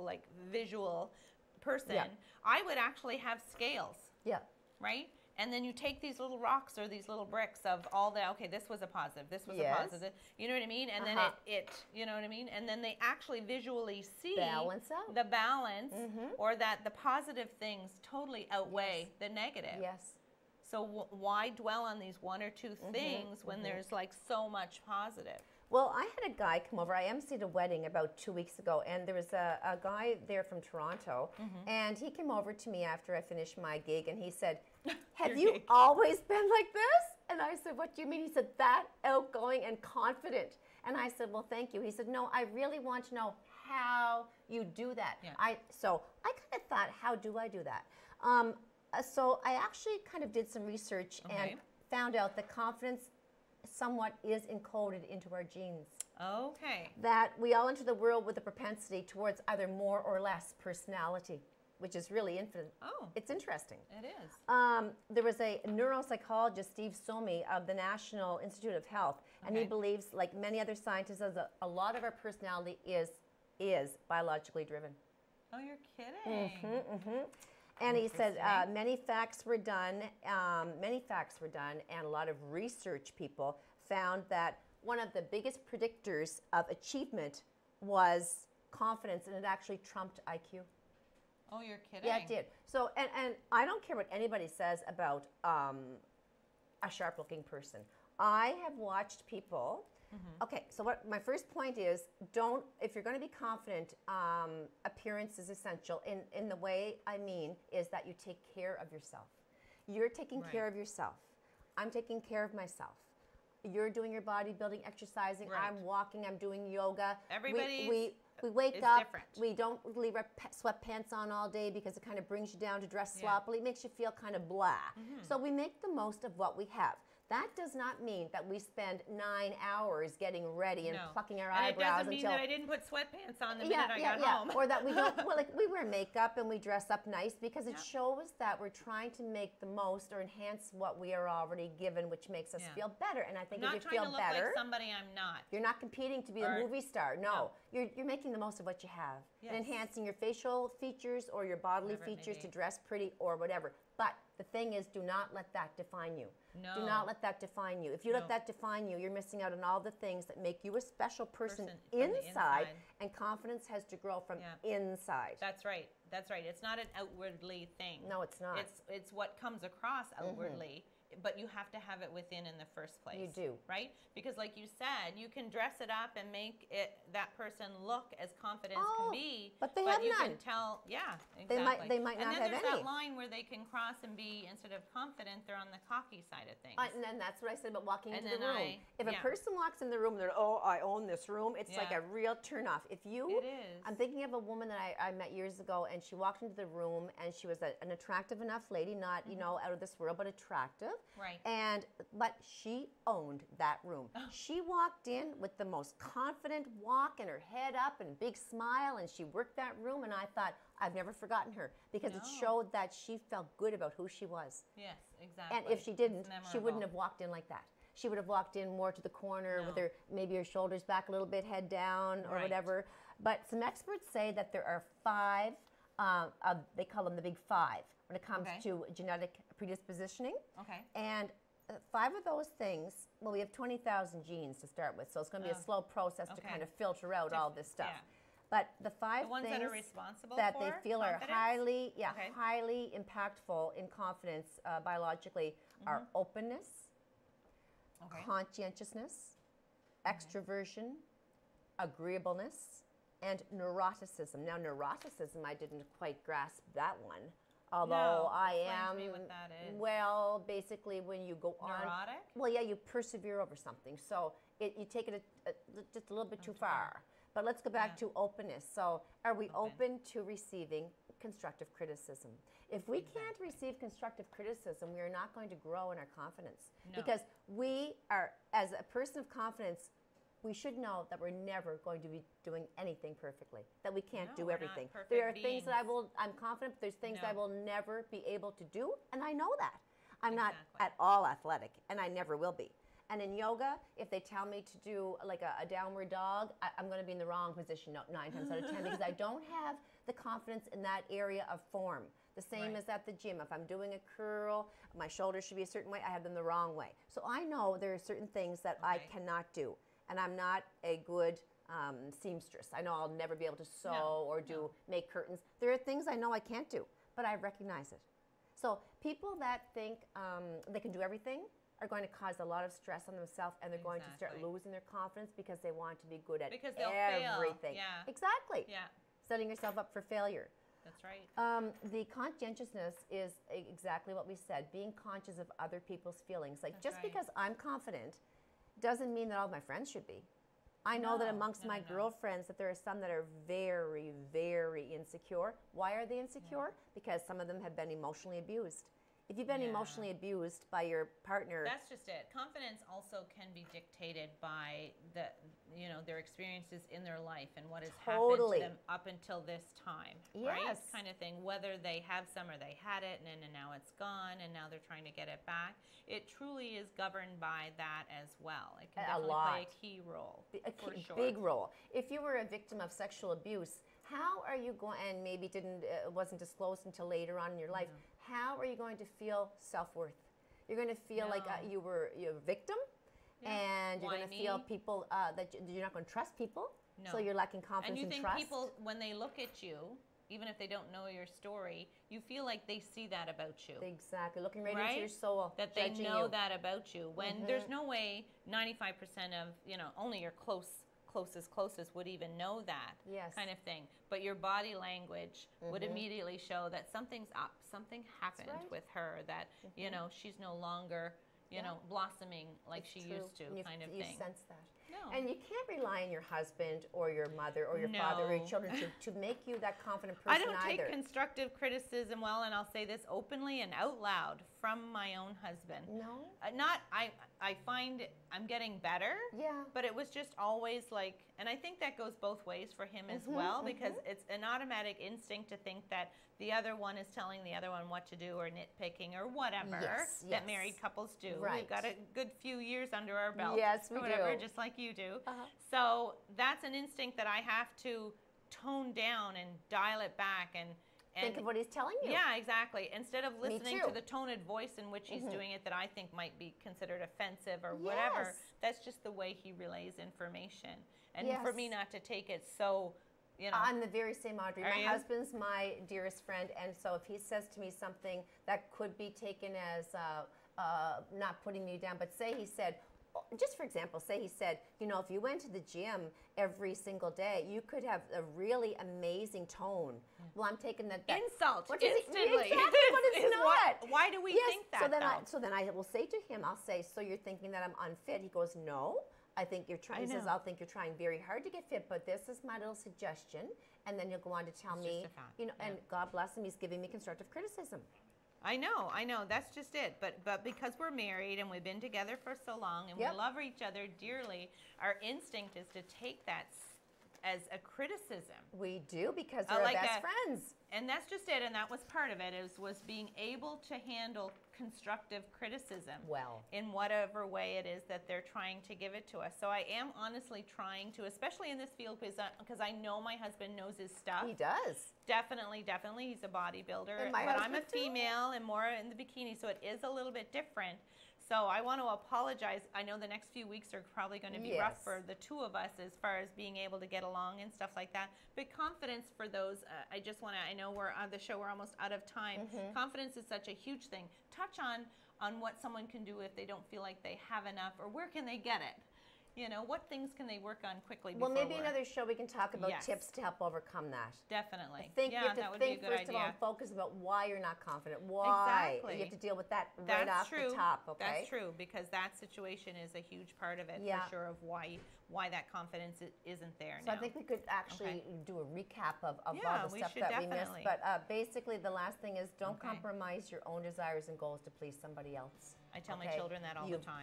S1: like visual person.
S2: Yeah.
S1: I would actually have scales,
S2: Yeah.
S1: right? And then you take these little rocks or these little bricks of all the, okay, this was a positive, this was
S2: Yes.
S1: a positive, you know what I mean? And then you know what I mean? And then they actually visually see
S2: Balance out.
S1: the balance, or that the positive things totally outweigh the negative.
S2: Yes.
S1: So why dwell on these one or two things when there's like so much positive?
S2: Well, I had a guy come over. I emceed a wedding about 2 weeks ago, and there was a guy there from Toronto, and he came over to me after I finished my gig, and he said, "Have
S1: Your
S2: you
S1: gig.
S2: always been like this?" And I said, what do you mean? He said, that outgoing and confident. And I said, well, thank you. He said, no, I really want to know how you do that.
S1: Yeah.
S2: So I kind of thought, how do I do that? So I actually kind of did some research and found out that confidence somewhat is encoded into our genes.
S1: Okay.
S2: That we all enter the world with a propensity towards either more or less personality, which is really infinite.
S1: Oh.
S2: It's interesting.
S1: It is.
S2: There was a neuropsychologist, Steve Somey, of the National Institute of Health, and he believes, like many other scientists, that a lot of our personality is biologically driven.
S1: Oh, you're kidding.
S2: And he said many facts were done, and a lot of research people found that one of the biggest predictors of achievement was confidence, and it actually trumped IQ.
S1: Oh, you're kidding.
S2: Yeah, it did. So, and I don't care what anybody says about a sharp-looking person. I have watched people. Okay, so what my first point is, if you're going to be confident, appearance is essential. In the way I mean is that you take care of yourself. You're taking care of yourself. I'm taking care of myself. You're doing your bodybuilding, exercising.
S1: Right.
S2: I'm walking. I'm doing yoga.
S1: Everybody
S2: we wake
S1: is
S2: up.
S1: different.
S2: We don't leave our sweatpants on all day because it kind of brings you down to dress sloppily. It makes you feel kind of blah. So we make the most of what we have. That does not mean that we spend 9 hours getting ready and plucking our eyebrows
S1: until... And it doesn't mean
S2: until...
S1: that I didn't put sweatpants on the minute I got home.
S2: Or that we don't... Well, like, we wear makeup and we dress up nice because it shows that we're trying to make the most or enhance what we are already given, which makes us feel better. And I think if you feel better...
S1: Not trying to look like somebody I'm not.
S2: You're not competing to be a movie star. No. You're making the most of what you have. And enhancing your facial features or your bodily features to dress pretty or whatever. But the thing is, do not let that define you.
S1: No.
S2: Do not let that define you. If you let that define you, you're missing out on all the things that make you a special person inside, and confidence has to grow from inside.
S1: That's right. That's right. It's not an outwardly thing.
S2: No, it's not.
S1: It's what comes across outwardly, but you have to have it within in the first place.
S2: You do.
S1: Right? Because like you said, you can dress it up and make that person look as confident as can be.
S2: But they have
S1: you
S2: none.
S1: Can tell, exactly.
S2: They might not have any.
S1: And then there's that line where they can cross and be, instead of confident, they're on the cocky side of things.
S2: And then that's what I said about walking into the
S1: then
S2: room. If a person walks in the room and they're, I own this room, it's like a real turnoff. If you,
S1: it is.
S2: I'm thinking of a woman that I met years ago, and she walked into the room, and she was an attractive enough lady, not, out of this world, but attractive.
S1: Right.
S2: But she owned that room. She walked in with the most confident walk and her head up and big smile, and she worked that room, and I thought, I've never forgotten her because it showed that she felt good about who she was.
S1: Yes, exactly.
S2: And if she didn't, she wouldn't have walked in like that. She would have walked in more to the corner with maybe her shoulders back a little bit, head down or whatever. But some experts say that there are 5, they call them the big 5 when it comes to genetic predispositioning.
S1: Okay.
S2: And 5 of those things, well, we have 20,000 genes to start with, so it's going to be a slow process to kind of filter out all this stuff.
S1: Yeah.
S2: But the 5
S1: The ones
S2: things
S1: that are responsible
S2: that
S1: for
S2: they feel
S1: confidence?
S2: are highly impactful in confidence biologically are openness, conscientiousness, extroversion, agreeableness, and neuroticism. Now, neuroticism, I didn't quite grasp that one. Although I am,
S1: explain to me what that is.
S2: well, basically when you go on,
S1: Neurotic?
S2: well, yeah, you persevere over something. So you take it just a little bit too far. But let's go back to openness. So are we open to receiving constructive criticism? If we can't receive constructive criticism, we are not going to grow in our confidence.
S1: No.
S2: Because we are, as a person of confidence, we should know that we're never going to be doing anything perfectly, that we can't do
S1: we're not
S2: everything.
S1: perfect
S2: There are things that
S1: beings.
S2: I'm confident, but there's things
S1: No.
S2: I will never be able to do, and I know that. I'm not
S1: Exactly.
S2: at all athletic, and I never will be. And in yoga, if they tell me to do like a downward dog, I'm going to be in the wrong position 9 times out of 10 because I don't have the confidence in that area of form. The same as at the gym. If I'm doing a curl, my shoulders should be a certain way, I have them the wrong way. So I know there are certain things that I cannot do. And I'm not a good seamstress. I know I'll never be able to sew or make curtains. There are things I know I can't do, but I recognize it. So people that think they can do everything are going to cause a lot of stress on themselves, and they're going to start losing their confidence because they want to be good at
S1: Because they'll
S2: everything.
S1: fail. Yeah.
S2: Exactly.
S1: Yeah.
S2: Setting yourself up for failure.
S1: That's right.
S2: The conscientiousness is exactly what we said, being conscious of other people's feelings. Like,
S1: That's
S2: just
S1: right.
S2: because I'm confident doesn't mean that all my friends should be. I know that
S1: No,
S2: amongst
S1: no,
S2: my
S1: no, no.
S2: girlfriends that there are some that are very, very insecure. Why are they insecure? Because some of them have been emotionally abused. If you've been
S1: Yeah.
S2: emotionally abused by your partner,
S1: That's just it. Confidence also can be dictated by their experiences in their life and what has
S2: Totally.
S1: happened to them up until this time, right?
S2: Yes.
S1: Kind of thing. Whether they have some or they had it and now it's gone and now they're trying to get it back. It truly is governed by that as well. It can
S2: A
S1: definitely
S2: lot.
S1: play a key role. For sure.
S2: big role. If you were a victim of sexual abuse, how are you going? And maybe wasn't disclosed until later on in your life. How are you going to feel self-worth? You're going to feel like
S1: No.
S2: you're a victim,
S1: Yeah.
S2: and you're
S1: Why
S2: going to feel
S1: me?
S2: people that you're not going to trust people.
S1: No.
S2: So you're lacking
S1: And
S2: confidence
S1: you
S2: and
S1: think
S2: trust.
S1: people, when they look at you, even if they don't know your story, you feel like they see that about you.
S2: Exactly, looking right into
S1: Right?
S2: your soul,
S1: That they
S2: judging
S1: know
S2: you.
S1: that about you. When there's no way 95% of, only your closest would even know that
S2: Yes.
S1: kind of thing. But your body language would immediately show that something's up. Something happened
S2: right.
S1: with her that, she's no longer, blossoming like
S2: It's
S1: she
S2: true.
S1: used to,
S2: And
S1: kind of
S2: you
S1: thing.
S2: sense that.
S1: No.
S2: And you can't rely on your husband or your mother or your father or your
S1: No.
S2: children to make you that confident person
S1: I don't
S2: either.
S1: take constructive criticism well, and I'll say this openly and out loud from my own husband.
S2: No?
S1: I find I'm getting better.
S2: Yeah.
S1: But it was just always like, and I think that goes both ways for him as well, because it's an automatic instinct to think that the other one is telling the other one what to do or nitpicking or whatever
S2: Yes,
S1: that
S2: yes.
S1: married couples do.
S2: Right.
S1: We've got a good few years under our belt.
S2: Yes, we
S1: or whatever,
S2: do.
S1: just like you do.
S2: Uh-huh.
S1: So that's an instinct that I have to tone down and dial it back and
S2: Think of what he's telling you.
S1: yeah, exactly. Instead of listening
S2: too.
S1: to the toned voice in which he's doing it that I think might be considered offensive or whatever,
S2: Yes.
S1: that's just the way he relays information. And
S2: Yes.
S1: for me not to take it so,
S2: I'm the very same, Audrey.
S1: Are
S2: My
S1: you?
S2: husband's my dearest friend, and so if he says to me something that could be taken as not putting me down, but say he said, just for example, say he said, if you went to the gym every single day, you could have a really amazing tone. Well, I'm taking that.
S1: insult
S2: What does he-
S1: instantly.
S2: Exactly, but it's
S1: Is
S2: not.
S1: Why do we
S2: Yes,
S1: think that?
S2: so then I will say to him, I'll say, so you're thinking that I'm unfit? He goes, no. I think you're trying. He says,
S1: know.
S2: I'll think you're trying very hard to get fit, but this is my little suggestion. And then he'll go on to tell
S1: It's
S2: me,
S1: just a fact,
S2: and God bless him, he's giving me constructive criticism.
S1: I know. That's just it. But because we're married and we've been together for so long and
S2: Yep.
S1: we love each other dearly, our instinct is to take that as a criticism.
S2: We do, because we're
S1: like
S2: best
S1: a-
S2: friends.
S1: And that's just it, and that was part of it, was being able to handle constructive criticism
S2: Well.
S1: in whatever way it is that they're trying to give it to us. So I am honestly trying to, especially in this field, because I know my husband knows his stuff.
S2: He does.
S1: Definitely, he's a bodybuilder.
S2: And my
S1: but I'm a
S2: husband too.
S1: female and more in the bikini, so it is a little bit different. So I want to apologize. I know the next few weeks are probably going to be rough
S2: Yes.
S1: for the two of us as far as being able to get along and stuff like that. But confidence for those, I just want to, I know we're on the show, we're almost out of time. Confidence is such a huge thing. Touch on what someone can do if they don't feel like they have enough, or where can they get it? What things can they work on quickly
S2: Well,
S1: before
S2: maybe
S1: we're-
S2: another show we can talk about
S1: Yes.
S2: tips to help overcome that.
S1: Definitely.
S2: I think
S1: yeah,
S2: you have
S1: that
S2: to
S1: would
S2: think
S1: be a good
S2: first of all
S1: idea.
S2: and focus about why you're not confident. Why?
S1: Exactly.
S2: You have to deal with that right
S1: That's
S2: off
S1: true.
S2: the top, okay?
S1: That's true, because that situation is a huge part of it,
S2: Yeah.
S1: for sure, of why that confidence isn't there
S2: So
S1: now.
S2: I think we could actually do a recap of
S1: Yeah,
S2: all the
S1: we
S2: stuff
S1: should
S2: that we
S1: definitely.
S2: missed. But basically, the last thing is don't
S1: Okay.
S2: compromise your own desires and goals to please somebody else.
S1: I tell my
S2: okay?
S1: children that all
S2: You've
S1: the time.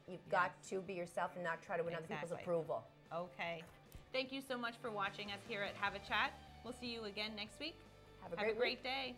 S2: You've got to be yourself and not try to win other people's
S1: Exactly.
S2: approval.
S1: Okay. Thank you so much for watching us here at Have a Chat. We'll see you again next week.
S2: Have a
S1: Have a
S2: great week.
S1: great day.